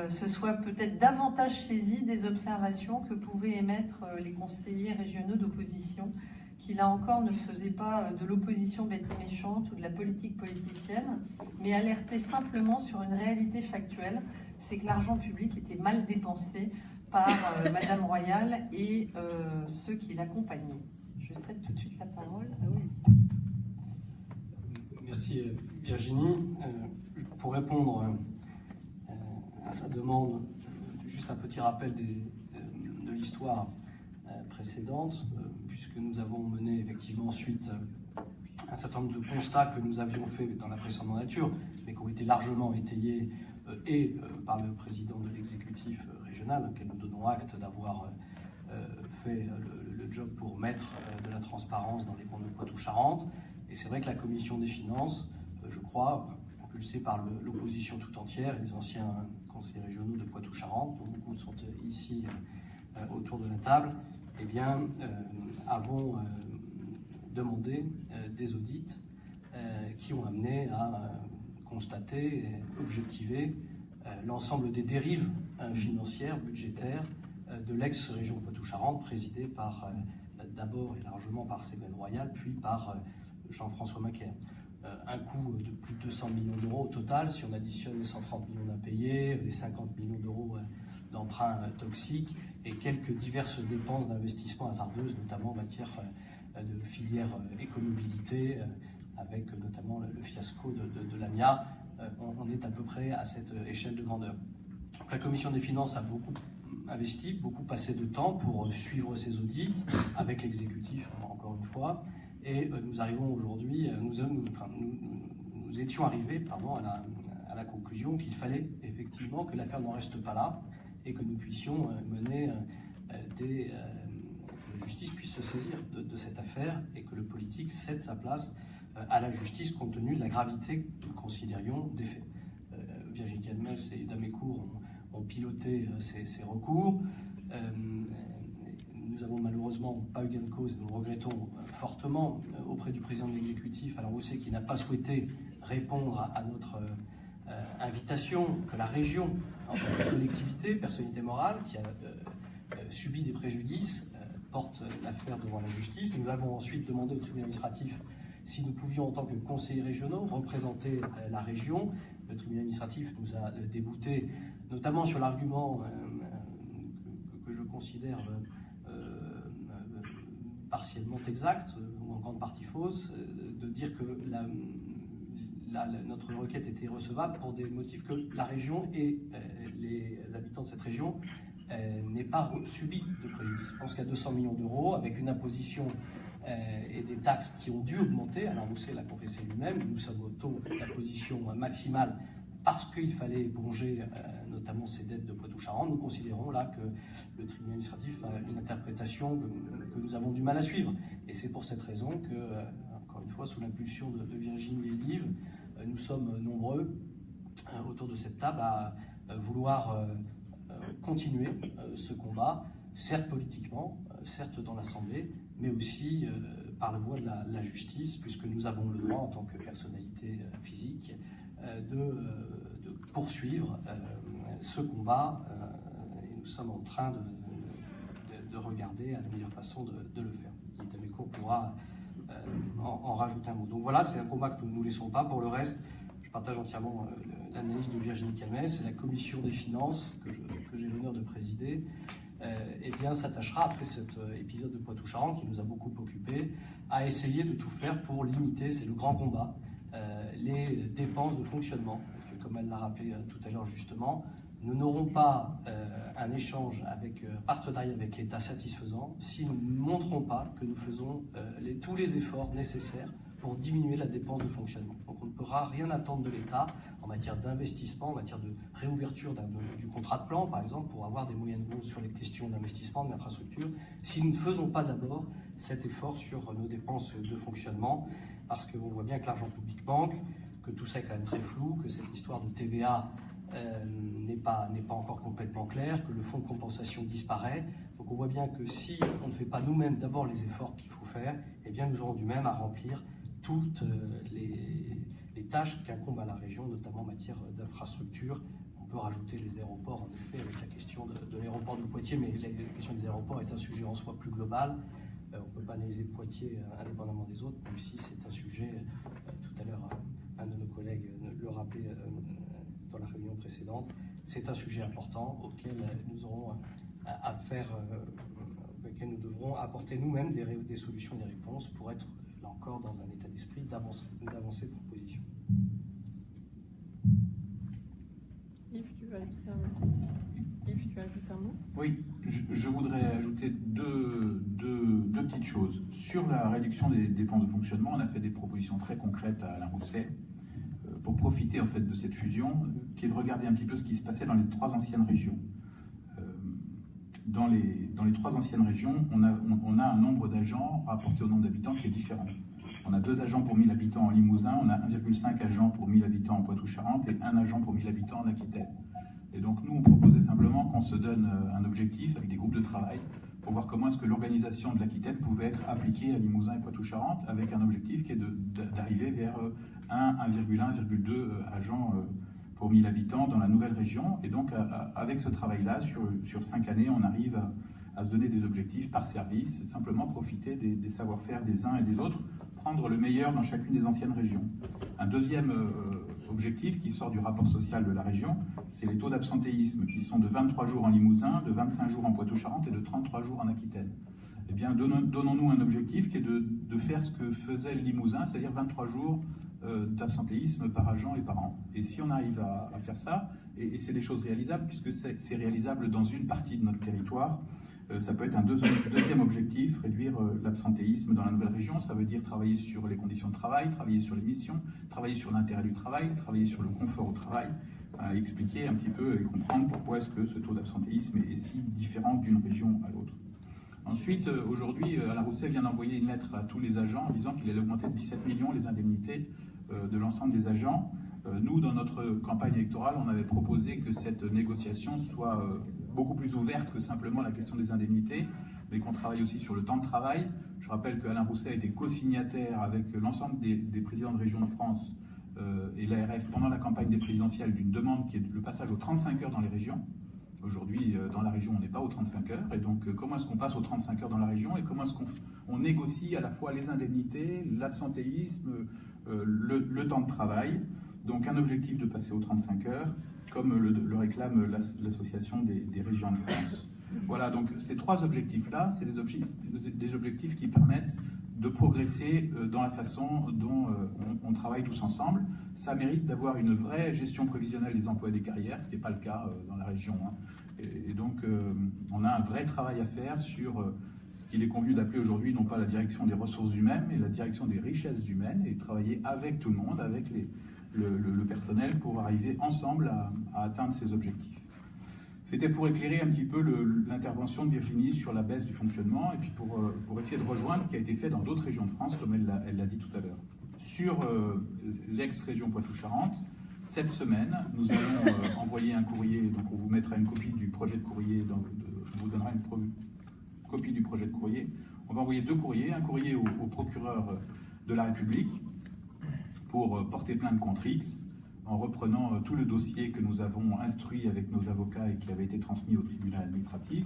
se soient peut-être davantage saisis des observations que pouvaient émettre les conseillers régionaux d'opposition, qui là encore ne faisait pas de l'opposition bête et méchante ou de la politique politicienne, mais alertait simplement sur une réalité factuelle, c'est que l'argent public était mal dépensé par Madame Royal et ceux qui l'accompagnaient. Je cède tout de suite la parole. Ah oui. Merci Virginie. Pour répondre à sa demande, juste un petit rappel de l'histoire précédente, puisque nous avons mené effectivement suite un certain nombre de constats que nous avions faits dans la précédente mandature, mais qui ont été largement étayés par le président de l'exécutif régional, auquel nous donnons acte d'avoir fait le job pour mettre de la transparence dans les comptes de Poitou-Charentes. Et c'est vrai que la commission des finances, je crois, on peut impulsée par l'opposition tout entière et les anciens conseillers régionaux de Poitou-Charentes, dont beaucoup sont ici autour de la table, eh bien, avons demandé des audits qui ont amené à constater et objectiver l'ensemble des dérives financières, budgétaires de l'ex-région Poitou-Charentes, présidée par d'abord et largement par Ségolène Royal, puis par Jean-François Macaire. Un coût de plus de 200 millions d'euros au total, si on additionne les 130 millions d'impayés, les 50 millions d'euros d'emprunts toxiques et quelques diverses dépenses d'investissement hasardeuses, notamment en matière de filière écomobilité, avec notamment le fiasco de l'AMIA. On est à peu près à cette échelle de grandeur. Donc, la Commission des finances a beaucoup investi, beaucoup passé de temps pour suivre ces audits avec l'exécutif, encore une fois. Et nous arrivons aujourd'hui, nous étions arrivés à la conclusion qu'il fallait effectivement que l'affaire n'en reste pas là et que nous puissions mener que la justice puisse se saisir de cette affaire et que le politique cède sa place à la justice compte tenu de la gravité que nous considérions des faits. Virginie Calmels et Damécourt ont piloté ces recours. Nous n'avons malheureusement pas eu gain de cause, nous le regrettons fortement auprès du président de l'exécutif, Alain Rousset, qui n'a pas souhaité répondre à notre invitation, que la région, en tant que collectivité, personnalité morale, qui a subi des préjudices, porte l'affaire devant la justice. Nous l'avons ensuite demandé au tribunal administratif si nous pouvions, en tant que conseillers régionaux, représenter la région. Le tribunal administratif nous a déboutés, notamment sur l'argument que je considère partiellement exact, ou en grande partie fausse, de dire que notre requête était recevable pour des motifs que la région et les habitants de cette région n'aient pas subi de préjudice. Je pense qu'à 200 millions d'euros, avec une imposition et des taxes qui ont dû augmenter, Alain Rousset l'a confessé lui-même, nous sommes au taux d'imposition maximale parce qu'il fallait éponger notamment ces dettes de Poitou-Charentes. Nous considérons là que le tribunal administratif a une interprétation que nous avons du mal à suivre. Et c'est pour cette raison que, encore une fois, sous l'impulsion de Virginie et d'Yves, nous sommes nombreux autour de cette table à vouloir continuer ce combat, certes politiquement, certes dans l'Assemblée, mais aussi par la voie de la justice, puisque nous avons le droit, en tant que personnalité physique, de poursuivre ce combat et nous sommes en train de regarder à la meilleure façon de le faire. Damécourt pourra en rajouter un mot. Donc voilà, c'est un combat que nous ne nous laissons pas. Pour le reste, je partage entièrement l'analyse de Virginie Calmels. C'est la commission des finances que j'ai l'honneur de présider. Eh bien, s'attachera, après cet épisode de Poitou-Charentes qui nous a beaucoup occupés, à essayer de tout faire pour limiter, c'est le grand combat, les dépenses de fonctionnement. Parce que, comme elle l'a rappelé tout à l'heure justement, nous n'aurons pas un échange partenariat avec l'État satisfaisant si nous ne montrons pas que nous faisons tous les efforts nécessaires pour diminuer la dépense de fonctionnement. Donc on ne pourra rien attendre de l'État en matière d'investissement, en matière de réouverture du contrat de plan, par exemple, pour avoir des moyens de mots sur les questions d'investissement, d'infrastructure, si nous ne faisons pas d'abord cet effort sur nos dépenses de fonctionnement, parce qu'on voit bien que l'argent public manque, que tout ça est quand même très flou, que cette histoire de TVA n'est pas encore complètement claire, que le fonds de compensation disparaît. Donc on voit bien que si on ne fait pas nous-mêmes d'abord les efforts qu'il faut faire, eh bien nous aurons du même à remplir toutes les tâches qui incombent à la région, notamment en matière d'infrastructure. On peut rajouter les aéroports, en effet, avec la question de l'aéroport de Poitiers, mais la question des aéroports est un sujet en soi plus global. On ne peut pas analyser Poitiers indépendamment des autres, même si c'est un sujet, tout à l'heure, un de nos collègues le rappelait dans la réunion précédente, c'est un sujet important auquel nous aurons à faire, auquel nous devrons apporter nous-mêmes des solutions et des réponses pour être, là encore, dans un état d'esprit d'avancer de proposition. Yves, tu veux ajouter un mot? Oui, je voudrais ajouter deux petites choses. Sur la réduction des dépenses de fonctionnement, on a fait des propositions très concrètes à Alain Rousset pour profiter en fait de cette fusion, qui est de regarder un petit peu ce qui se passait dans les trois anciennes régions. Dans les trois anciennes régions, on a un nombre d'agents rapporté au nombre d'habitants qui est différent. On a 2 agents pour 1000 habitants en Limousin, on a 1,5 agents pour 1000 habitants en Poitou-Charentes et 1 agent pour 1000 habitants en Aquitaine. Et donc nous, on proposait simplement qu'on se donne un objectif avec des groupes de travail pour voir comment est-ce que l'organisation de l'Aquitaine pouvait être appliquée à Limousin et Poitou-Charentes avec un objectif qui est d'arriver vers 1,1, 1,2 agents pour 1000 habitants dans la nouvelle région. Et donc avec ce travail-là, sur 5 années, on arrive à se donner des objectifs par service, simplement profiter des savoir-faire des uns et des autres, prendre le meilleur dans chacune des anciennes régions. Un deuxième objectif qui sort du rapport social de la région, c'est les taux d'absentéisme qui sont de 23 jours en Limousin, de 25 jours en Poitou-Charentes et de 33 jours en Aquitaine. Eh bien, donnons-nous un objectif qui est de faire ce que faisait le Limousin, c'est-à-dire 23 jours d'absentéisme par agent et par an. Et si on arrive à faire ça, et c'est des choses réalisables, puisque c'est réalisable dans une partie de notre territoire, ça peut être un deuxième objectif, réduire l'absentéisme dans la nouvelle région. Ça veut dire travailler sur les conditions de travail, travailler sur les missions, travailler sur l'intérêt du travail, travailler sur le confort au travail, expliquer un petit peu et comprendre pourquoi est-ce que ce taux d'absentéisme est si différent d'une région à l'autre. Ensuite, aujourd'hui, Alain Rousset vient d'envoyer une lettre à tous les agents en disant qu'il allait augmenter de 17 millions les indemnités de l'ensemble des agents. Nous, dans notre campagne électorale, on avait proposé que cette négociation soit beaucoup plus ouverte que simplement la question des indemnités, mais qu'on travaille aussi sur le temps de travail. Je rappelle qu'Alain Rousset a été co-signataire avec l'ensemble des présidents de région de France et l'ARF pendant la campagne des présidentielles d'une demande qui est le passage aux 35 heures dans les régions. Aujourd'hui, dans la région, on n'est pas aux 35 heures. Et donc, comment est-ce qu'on passe aux 35 heures dans la région et comment est-ce qu'on négocie à la fois les indemnités, l'absentéisme, le temps de travail. Donc, un objectif de passer aux 35 heures, comme le réclame l'association des régions de France. Voilà, donc ces 3 objectifs-là, c'est des objectifs qui permettent de progresser dans la façon dont on travaille tous ensemble. Ça mérite d'avoir une vraie gestion prévisionnelle des emplois et des carrières, ce qui n'est pas le cas dans la région. Et donc, on a un vrai travail à faire sur ce qu'il est convenu d'appeler aujourd'hui, non pas la direction des ressources humaines, mais la direction des richesses humaines, et travailler avec tout le monde, avec le personnel, pour arriver ensemble à atteindre ces objectifs. C'était pour éclairer un petit peu l'intervention de Virginie sur la baisse du fonctionnement et puis pour essayer de rejoindre ce qui a été fait dans d'autres régions de France, comme elle l'a dit tout à l'heure. Sur l'ex-région Poitou-Charentes, cette semaine, nous allons envoyer un courrier, donc on vous mettra une copie du projet de courrier, on vous donnera une copie du projet de courrier. On va envoyer 2 courriers, un courrier au procureur de la République pour porter plainte contre X, en reprenant tout le dossier que nous avons instruit avec nos avocats et qui avait été transmis au tribunal administratif.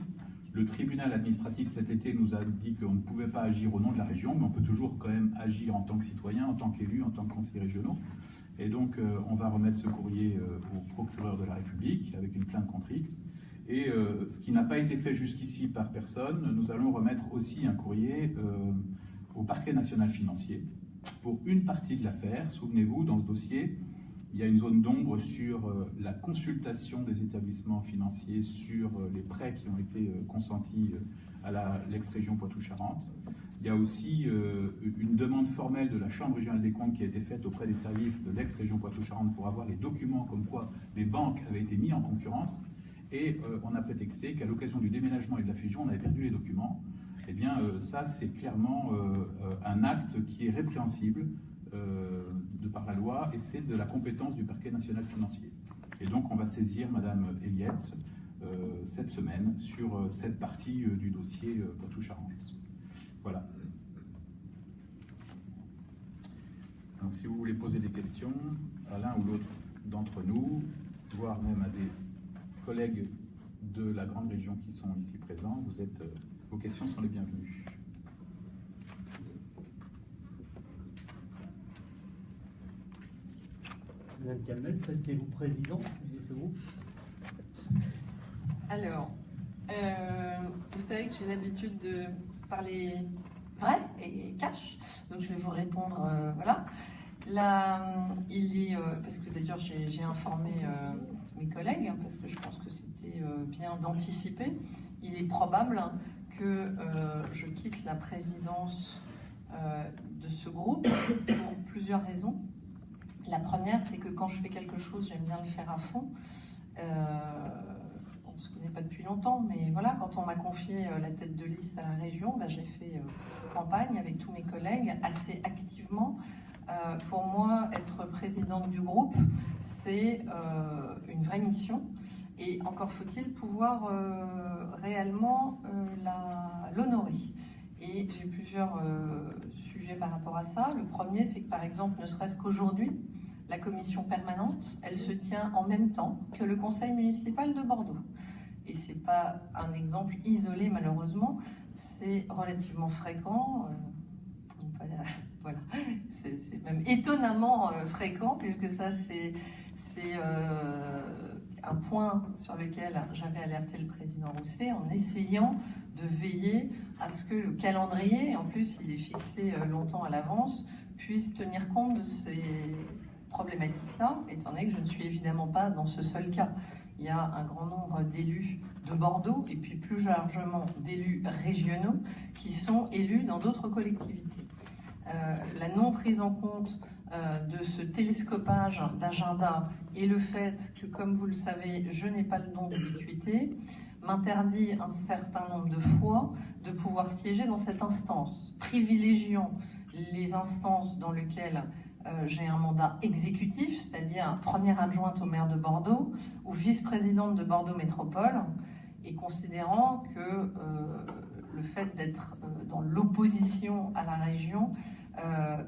Le tribunal administratif cet été nous a dit qu'on ne pouvait pas agir au nom de la région, mais on peut toujours quand même agir en tant que citoyen, en tant qu'élu, en tant que conseiller régionaux. Et donc on va remettre ce courrier au procureur de la République avec une plainte contre X. Et ce qui n'a pas été fait jusqu'ici par personne, nous allons remettre aussi un courrier au parquet national financier pour une partie de l'affaire. Souvenez-vous, dans ce dossier, il y a une zone d'ombre sur la consultation des établissements financiers, sur les prêts qui ont été consentis à l'ex-région Poitou-Charentes. Il y a aussi une demande formelle de la Chambre régionale des comptes qui a été faite auprès des services de l'ex-région Poitou-Charentes pour avoir les documents comme quoi les banques avaient été mis en concurrence. Et on a prétexté qu'à l'occasion du déménagement et de la fusion, on avait perdu les documents. Eh bien, ça, c'est clairement un acte qui est répréhensible de par la loi, et c'est de la compétence du parquet national financier. Et donc on va saisir Madame Eliette cette semaine sur cette partie du dossier Poitou-Charentes. Voilà. Donc si vous voulez poser des questions à l'un ou l'autre d'entre nous, voire même à des collègues de la grande région qui sont ici présents, vos questions sont les bienvenues. Madame Calmette, restez-vous présidente de ce groupe? Alors, vous savez que j'ai l'habitude de parler vrai et cash, donc je vais vous répondre, voilà. Là, parce que d'ailleurs j'ai informé mes collègues, parce que je pense que c'était bien d'anticiper, il est probable que je quitte la présidence de ce groupe pour plusieurs raisons. La première, c'est que quand je fais quelque chose, j'aime bien le faire à fond. on ne se connaît pas depuis longtemps, mais voilà, quand on m'a confié la tête de liste à la région, j'ai fait campagne avec tous mes collègues assez activement. Pour moi, être présidente du groupe, c'est une vraie mission. Et encore faut-il pouvoir réellement l'honorer. Et j'ai plusieurs sujets par rapport à ça. Le premier, c'est que par exemple, ne serait-ce qu'aujourd'hui, la commission permanente, elle se tient en même temps que le conseil municipal de Bordeaux. Et ce n'est pas un exemple isolé, malheureusement, c'est relativement fréquent. Voilà, c'est même étonnamment fréquent, puisque ça, c'est un point sur lequel j'avais alerté le président Rousset en essayant de veiller à ce que le calendrier, en plus il est fixé longtemps à l'avance, puisse tenir compte de ces problématiques-là, étant donné que je ne suis évidemment pas dans ce seul cas. Il y a un grand nombre d'élus de Bordeaux et puis plus largement d'élus régionaux qui sont élus dans d'autres collectivités. La non prise en compte de ce télescopage d'agenda et le fait que, comme vous le savez, je n'ai pas le don d'ubiquité, m'interdit un certain nombre de fois de pouvoir siéger dans cette instance, privilégiant les instances dans lesquelles j'ai un mandat exécutif, c'est-à-dire première adjointe au maire de Bordeaux ou vice-présidente de Bordeaux Métropole, et considérant que le fait d'être dans l'opposition à la région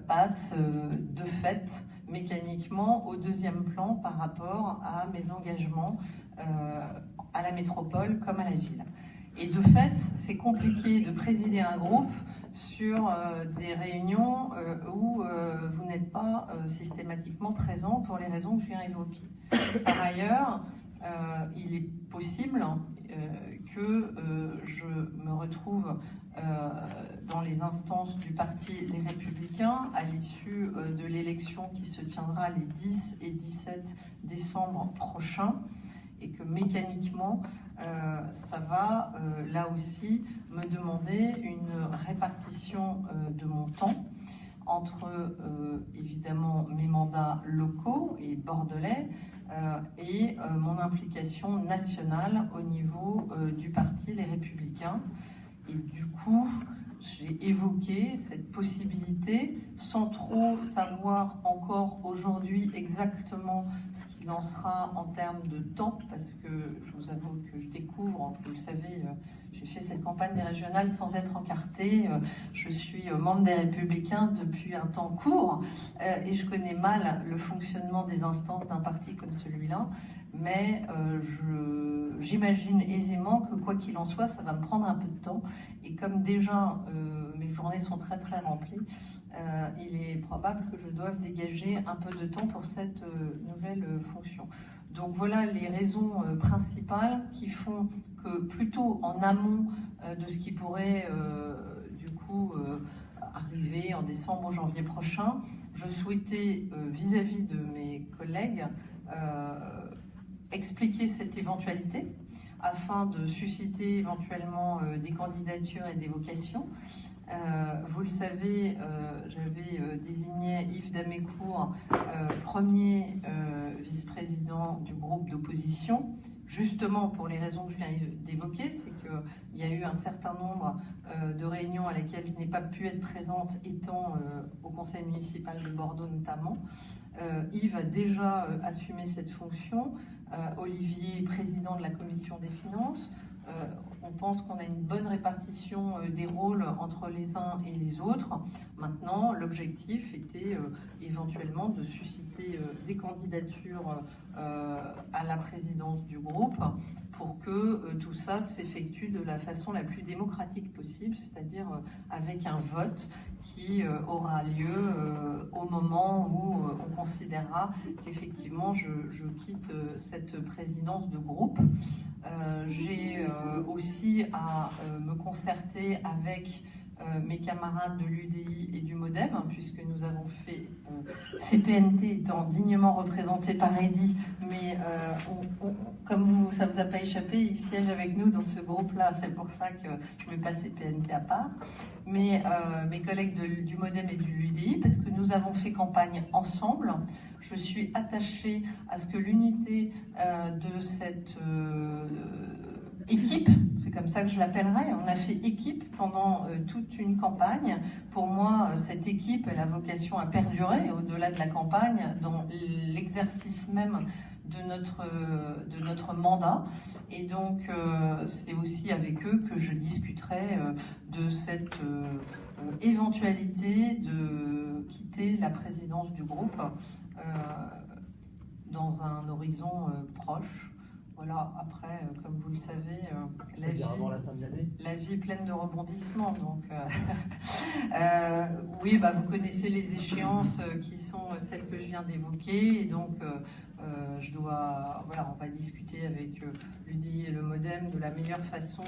passe de fait mécaniquement au deuxième plan par rapport à mes engagements à la métropole comme à la ville. Et de fait, c'est compliqué de présider un groupe sur des réunions où vous n'êtes pas systématiquement présent pour les raisons que je viens d'évoquer. Par ailleurs, il est possible que je me retrouve dans les instances du Parti Les Républicains à l'issue de l'élection qui se tiendra les 10 et 17 décembre prochains, et que mécaniquement, ça va là aussi me demander une répartition de mon temps entre évidemment mes mandats locaux et bordelais et mon implication nationale au niveau du Parti Les Républicains. Et du coup, j'ai évoqué cette possibilité sans trop savoir encore aujourd'hui exactement ce qu'il en sera en termes de temps, parce que je vous avoue que je découvre, vous le savez, j'ai fait cette campagne des régionales sans être encartée. Je suis membre des Républicains depuis un temps court et je connais mal le fonctionnement des instances d'un parti comme celui-là. Mais j'imagine aisément que quoi qu'il en soit, ça va me prendre un peu de temps. Et comme déjà mes journées sont très très remplies, il est probable que je doive dégager un peu de temps pour cette nouvelle fonction. Donc voilà les raisons principales qui font que plutôt en amont de ce qui pourrait du coup arriver en décembre ou janvier prochain, je souhaitais vis-à-vis de mes collègues expliquer cette éventualité afin de susciter éventuellement des candidatures et des vocations. Vous le savez, j'avais désigné Yves Damécourt premier vice-président du groupe d'opposition, justement pour les raisons que je viens d'évoquer, c'est qu'il y a eu un certain nombre de réunions à laquelle je n'ai pas pu être présente, étant au conseil municipal de Bordeaux notamment. Yves a déjà assumé cette fonction. Olivier, président de la commission des finances. On pense qu'on a une bonne répartition des rôles entre les uns et les autres. Maintenant, l'objectif était éventuellement de susciter des candidatures à la présidence du groupe pour que tout ça s'effectue de la façon la plus démocratique possible, c'est-à-dire avec un vote qui aura lieu au moment où on considérera qu'effectivement je quitte cette présidence de groupe. J'ai aussi à me concerter avec mes camarades de l'UDI et du MoDem, puisque nous avons fait, CPNT étant dignement représenté par Eddy, mais comme ça ne vous a pas échappé, il siège avec nous dans ce groupe-là, c'est pour ça que je ne mets pas CPNT à part, mais mes collègues du MoDem et de l'UDI, parce que nous avons fait campagne ensemble. Je suis attachée à ce que l'unité de cette équipe, c'est comme ça que je l'appellerai, on a fait équipe pendant toute une campagne. Pour moi, cette équipe, elle a vocation à perdurer au-delà de la campagne, dans l'exercice même de notre mandat. Et donc, c'est aussi avec eux que je discuterai de cette éventualité de quitter la présidence du groupe dans un horizon proche. Voilà, après, comme vous le savez, avant la fin de l'année. La vie est pleine de rebondissements. Donc, oui, bah, vous connaissez les échéances qui sont celles que je viens d'évoquer. Et donc, voilà, on va discuter avec l'UDI et le MoDem de la meilleure façon.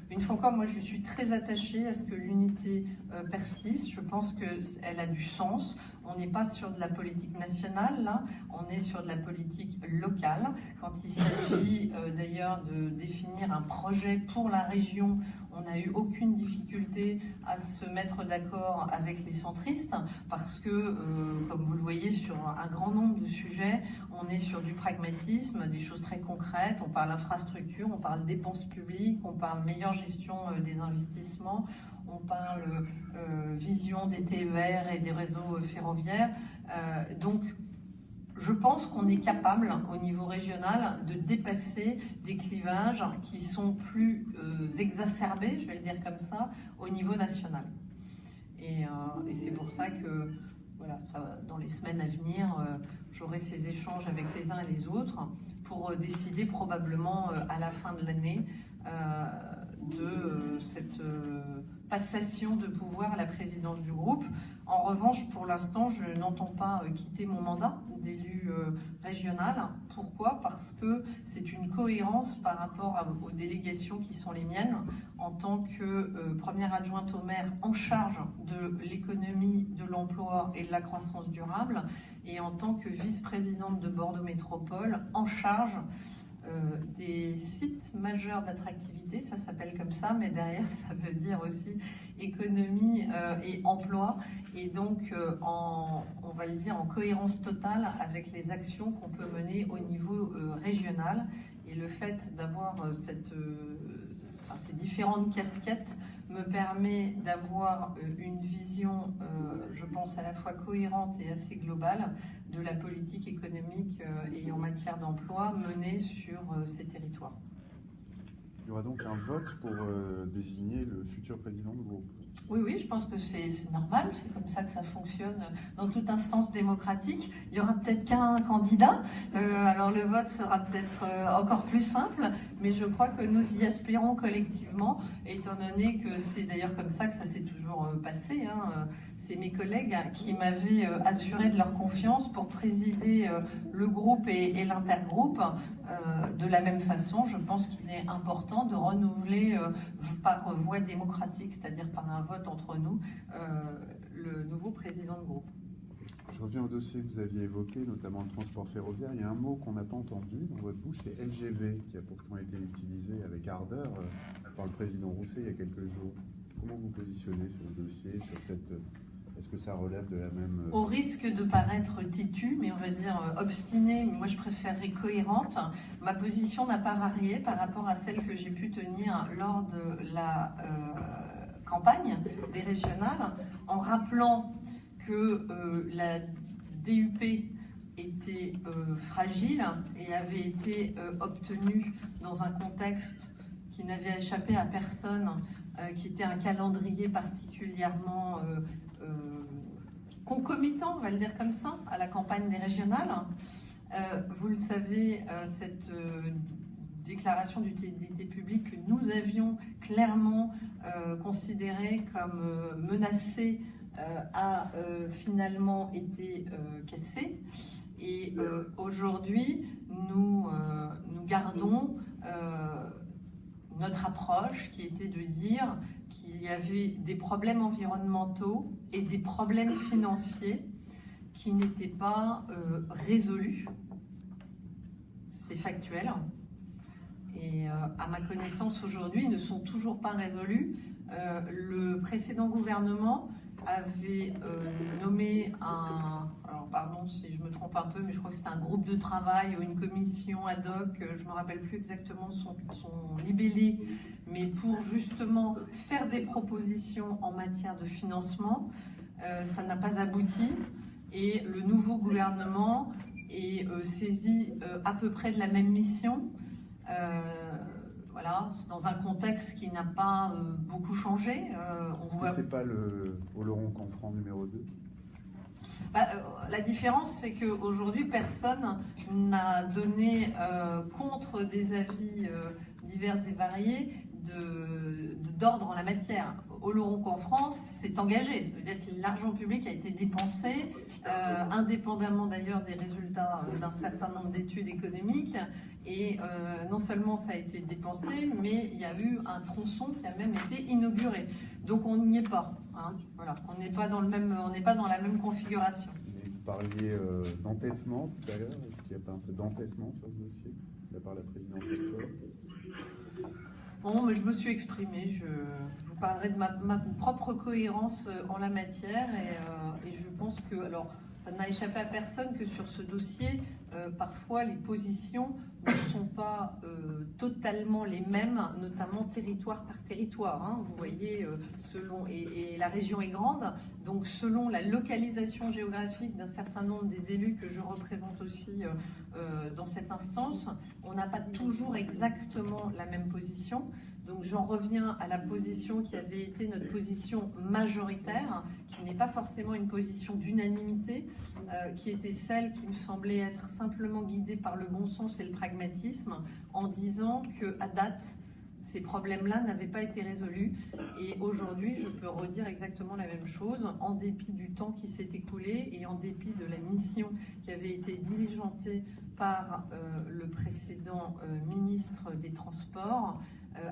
Une fois encore, moi, je suis très attachée à ce que l'unité persiste. Je pense qu'elle a du sens. On n'est pas sur de la politique nationale, là, on est sur de la politique locale. Quand il s'agit d'ailleurs de définir un projet pour la région, on n'a eu aucune difficulté à se mettre d'accord avec les centristes, parce que, comme vous le voyez, sur un grand nombre de sujets, on est sur du pragmatisme, des choses très concrètes. On parle infrastructure, on parle dépenses publiques, on parle meilleure gestion des investissements, on parle vision des TER et des réseaux ferroviaires. Donc, je pense qu'on est capable, au niveau régional, de dépasser des clivages qui sont plus exacerbés, je vais le dire comme ça, au niveau national. Et c'est pour ça que, voilà, dans les semaines à venir, j'aurai ces échanges avec les uns et les autres pour décider probablement à la fin de l'année de cette passation de pouvoir à la présidence du groupe. En revanche, pour l'instant, je n'entends pas quitter mon mandat d'élu régional. Pourquoi ? Parce que c'est une cohérence par rapport aux délégations qui sont les miennes, en tant que première adjointe au maire en charge de l'économie, de l'emploi et de la croissance durable, et en tant que vice-présidente de Bordeaux Métropole en charge des sites majeurs d'attractivité, ça s'appelle comme ça, mais derrière ça veut dire aussi économie et emploi, et donc on va le dire en cohérence totale avec les actions qu'on peut mener au niveau régional. Et le fait d'avoir ces différentes casquettes me permet d'avoir une vision, je pense, à la fois cohérente et assez globale de la politique économique et en matière d'emploi menée sur ces territoires. Il y aura donc un vote pour désigner le futur président du groupe. Oui, je pense que c'est normal, c'est comme ça que ça fonctionne dans toute instance démocratique. Il y aura peut-être qu'un candidat, alors le vote sera peut-être encore plus simple, mais je crois que nous y aspirons collectivement, étant donné que c'est d'ailleurs comme ça que ça s'est toujours passé. C'est mes collègues qui m'avaient assuré de leur confiance pour présider le groupe et l'intergroupe. De la même façon, je pense qu'il est important de renouveler par voie démocratique, c'est-à-dire par un vote entre nous, le nouveau président de groupe. Je reviens au dossier que vous aviez évoqué, notamment le transport ferroviaire. Il y a un mot qu'on n'a pas entendu dans votre bouche, c'est LGV, qui a pourtant été utilisé avec ardeur par le président Rousset il y a quelques jours. Comment vous positionnez sur le dossier, sur cette... Est-ce que ça relève de la même... Au risque de paraître têtu, mais on va dire obstiné, moi je préférerais cohérente, ma position n'a pas varié par rapport à celle que j'ai pu tenir lors de la campagne des régionales, en rappelant que la DUP était fragile et avait été obtenue dans un contexte qui n'avait échappé à personne, qui était un calendrier particulièrement concomitant, on va le dire comme ça, à la campagne des régionales. Vous le savez, cette déclaration d'utilité publique que nous avions clairement considérée comme menacée a finalement été cassée. Et aujourd'hui, nous gardons notre approche qui était de dire qu'il y avait des problèmes environnementaux et des problèmes financiers qui n'étaient pas résolus. C'est factuel. Et à ma connaissance aujourd'hui, ils ne sont toujours pas résolus. Le précédent gouvernement avait nommé alors pardon si je me trompe un peu, mais je crois que c'était un groupe de travail ou une commission ad hoc, je ne me rappelle plus exactement son libellé, mais pour justement faire des propositions en matière de financement. Ça n'a pas abouti et le nouveau gouvernement est saisi à peu près de la même mission. Voilà, dans un contexte qui n'a pas beaucoup changé. Est-ce que c'est pas le Oloron-Canfranc numéro 2 ? La différence, c'est qu'aujourd'hui, personne n'a donné contre des avis divers et variés d'ordre en la matière. Oloron-Canfranc s'est engagé, ça veut dire que l'argent public a été dépensé, indépendamment d'ailleurs des résultats d'un certain nombre d'études économiques, et non seulement ça a été dépensé, mais il y a eu un tronçon qui a même été inauguré. Donc on n'y est pas, hein. Voilà. On n'est pas dans la même configuration. Et vous parliez d'entêtement tout à l'heure, est-ce qu'il n'y a pas un peu d'entêtement sur ce dossier de la part de la présidence actuelle ? Bon, mais je me suis exprimée, je vous parlerai de ma propre cohérence en la matière et je pense que, alors, ça n'a échappé à personne que sur ce dossier, parfois les positions ne sont pas totalement les mêmes, notamment territoire par territoire, hein. Vous voyez, selon, et la région est grande, donc selon la localisation géographique d'un certain nombre des élus que je représente aussi dans cette instance, on n'a pas toujours exactement la même position. Donc j'en reviens à la position qui avait été notre position majoritaire, qui n'est pas forcément une position d'unanimité, qui était celle qui me semblait être simplement guidée par le bon sens et le pragmatisme, en disant qu'à date, ces problèmes-là n'avaient pas été résolus. Et aujourd'hui, je peux redire exactement la même chose, en dépit du temps qui s'est écoulé et en dépit de la mission qui avait été diligentée par le précédent ministre des Transports.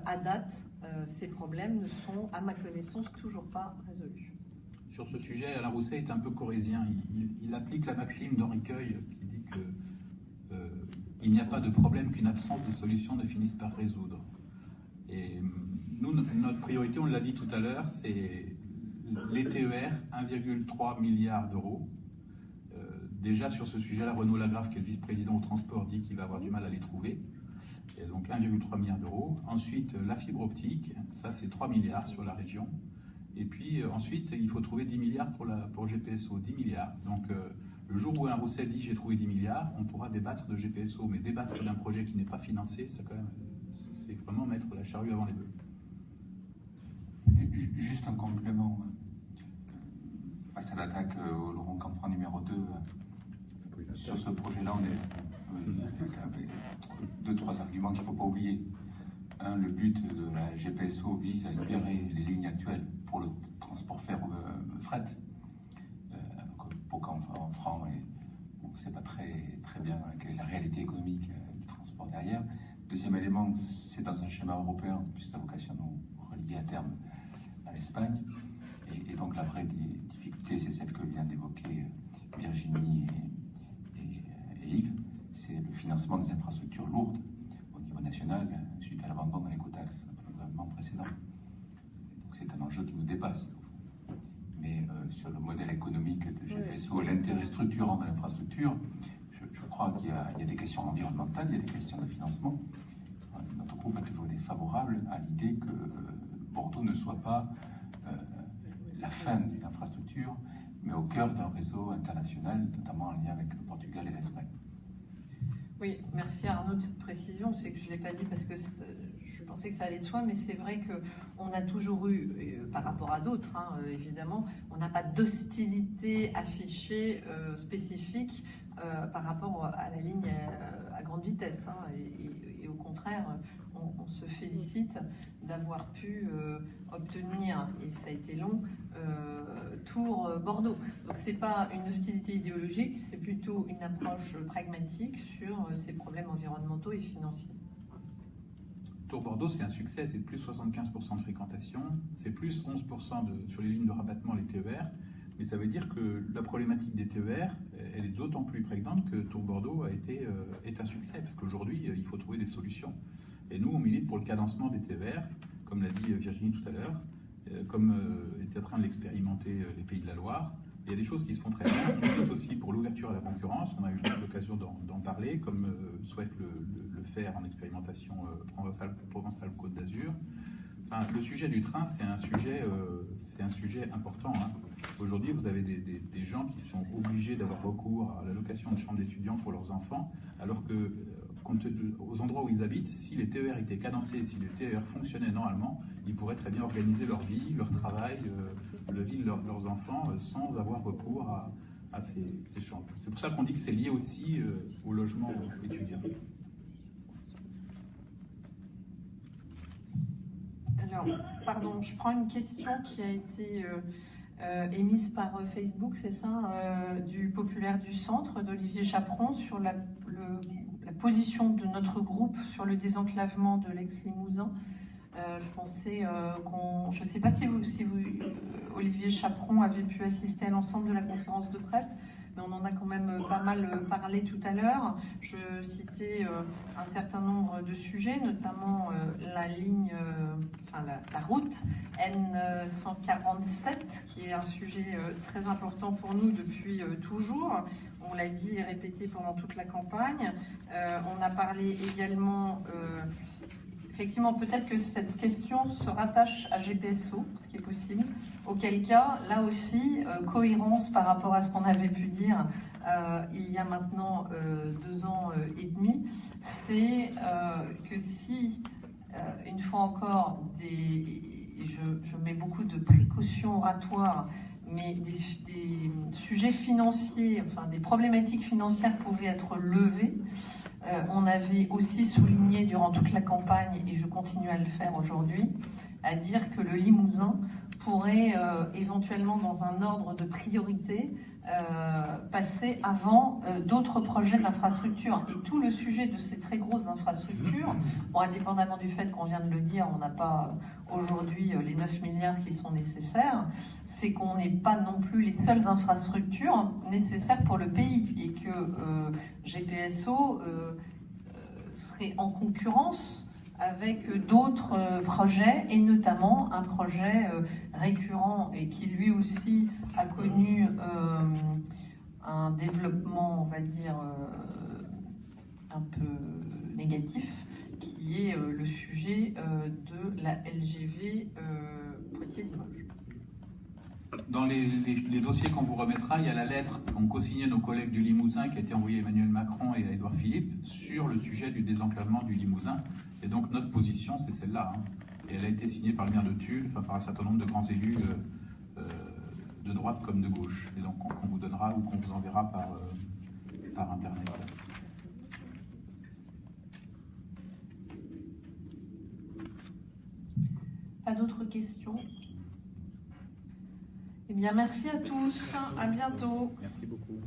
À date, ces problèmes ne sont, à ma connaissance, toujours pas résolus. Sur ce sujet, Alain Rousset est un peu corrézien. Il applique la maxime d'Henri Queuille qui dit que il n'y a pas de problème qu'une absence de solution ne finisse par résoudre. Et nous, notre priorité, on l'a dit tout à l'heure, c'est les TER, 1,3 milliard d'euros. Déjà sur ce sujet-là, Renaud Lagrave, qui est le vice-président au transport, dit qu'il va avoir du mal à les trouver. Et donc 1,3 milliard d'euros. Ensuite, la fibre optique, ça c'est 3 milliards sur la région. Et puis ensuite, il faut trouver 10 milliards pour GPSO, 10 milliards. Donc le jour où Alain Rousset dit j'ai trouvé 10 milliards, on pourra débattre de GPSO. Mais débattre d'un projet qui n'est pas financé, ça quand même, c'est vraiment mettre la charrue avant les bœufs. Juste un complément. Face à l'attaque au Oloron-Canfranc numéro 2, sur ce projet-là, on est 2-3 arguments qu'il ne faut pas oublier. Un, le but de la GPSO vise à libérer les lignes actuelles pour le transport fret. Pau-Canfranc, on ne sait pas très bien quelle est la réalité économique du transport derrière. Deuxième élément, c'est dans un schéma européen, puisque sa vocation nous relie à terme à l'Espagne. Et donc la vraie difficulté, c'est celle que vient d'évoquer Virginie et Yves, c'est le financement des infrastructures lourdes au niveau national suite à l'abandon dans l'écotaxe par le gouvernement précédent. Donc c'est un enjeu qui nous dépasse. Mais sur le modèle économique de GPSO et l'intérêt structurant de l'infrastructure, je crois qu'il y a des questions environnementales, il y a des questions de financement. Notre groupe a toujours été favorable à l'idée que Bordeaux ne soit pas la fin d'une infrastructure, mais au cœur d'un réseau international, notamment en lien avec le Portugal et l'Espagne. Oui, merci Arnaud de cette précision. C'est que je ne l'ai pas dit parce que je pensais que ça allait de soi, mais c'est vrai qu'on a toujours eu, par rapport à d'autres, hein, évidemment, on n'a pas d'hostilité affichée spécifique par rapport à la ligne à grande vitesse. Hein, et au contraire, on se félicite d'avoir pu obtenir, et ça a été long, Tours-Bordeaux. Donc c'est pas une hostilité idéologique, c'est plutôt une approche pragmatique sur ces problèmes environnementaux et financiers. Tours Bordeaux, c'est un succès, c'est plus 75% de fréquentation, c'est plus 11% sur les lignes de rabattement, les TER. Mais ça veut dire que la problématique des TER, elle est d'autant plus prégnante que Tours Bordeaux est un succès, parce qu'aujourd'hui, il faut trouver des solutions. Et nous, on milite pour le cadencement des TER, comme l'a dit Virginie tout à l'heure, comme était en train de l'expérimenter les Pays de la Loire. Il y a des choses qui se font très bien. On milite aussi pour l'ouverture à la concurrence. On a eu l'occasion d'en parler, comme souhaite le faire en expérimentation Provençal-Côte d'Azur. Enfin, le sujet du train, c'est un sujet important. Hein. Aujourd'hui, vous avez des gens qui sont obligés d'avoir recours à la location de chambres d'étudiants pour leurs enfants, alors que aux endroits où ils habitent, si les TER étaient cadencés, si les TER fonctionnaient normalement, ils pourraient très bien organiser leur vie, leur travail, la vie de leurs enfants sans avoir recours à ces chambres. C'est pour ça qu'on dit que c'est lié aussi au logement étudiant. Alors, pardon, je prends une question qui a été émise par Facebook, c'est ça, du Populaire du Centre, d'Olivier Chaperon, sur la position de notre groupe sur le désenclavement de l'ex-Limousin. Je pensais je ne sais pas si vous, Olivier Chaperon, avez pu assister à l'ensemble de la conférence de presse, mais on en a quand même pas mal parlé tout à l'heure. Je citais un certain nombre de sujets, notamment la ligne, la route N147, qui est un sujet très important pour nous depuis toujours. On l'a dit et répété pendant toute la campagne. On a parlé également... effectivement, peut-être que cette question se rattache à GPSO, ce qui est possible. Auquel cas, là aussi, cohérence par rapport à ce qu'on avait pu dire il y a maintenant 2 ans et demi, c'est que si, une fois encore, je mets beaucoup de précautions oratoires, mais des sujets financiers, enfin des problématiques financières pouvaient être levées. On avait aussi souligné durant toute la campagne, et je continue à le faire aujourd'hui, à dire que le Limousin pourrait éventuellement, dans un ordre de priorité, passer avant d'autres projets d'infrastructure. Et tout le sujet de ces très grosses infrastructures, bon, indépendamment du fait qu'on vient de le dire, on n'a pas aujourd'hui les 9 milliards qui sont nécessaires, c'est qu'on n'est pas non plus les seules infrastructures nécessaires pour le pays, et que GPSO serait en concurrence avec d'autres projets, et notamment un projet récurrent et qui lui aussi a connu un développement, on va dire, un peu négatif, qui est le sujet de la LGV Poitiers-Limoges. Dans les dossiers qu'on vous remettra, il y a la lettre qu'ont co-signée nos collègues du Limousin, qui a été envoyée à Emmanuel Macron et à Édouard Philippe, sur le sujet du désenclavement du Limousin. Et donc notre position, c'est celle-là. Hein. Et elle a été signée par le maire de Tulle, enfin, par un certain nombre de grands élus de droite comme de gauche. Et donc qu'on vous donnera ou qu'on vous enverra par Internet. Pas d'autres questions? Eh bien, merci à tous. À bientôt. Merci beaucoup.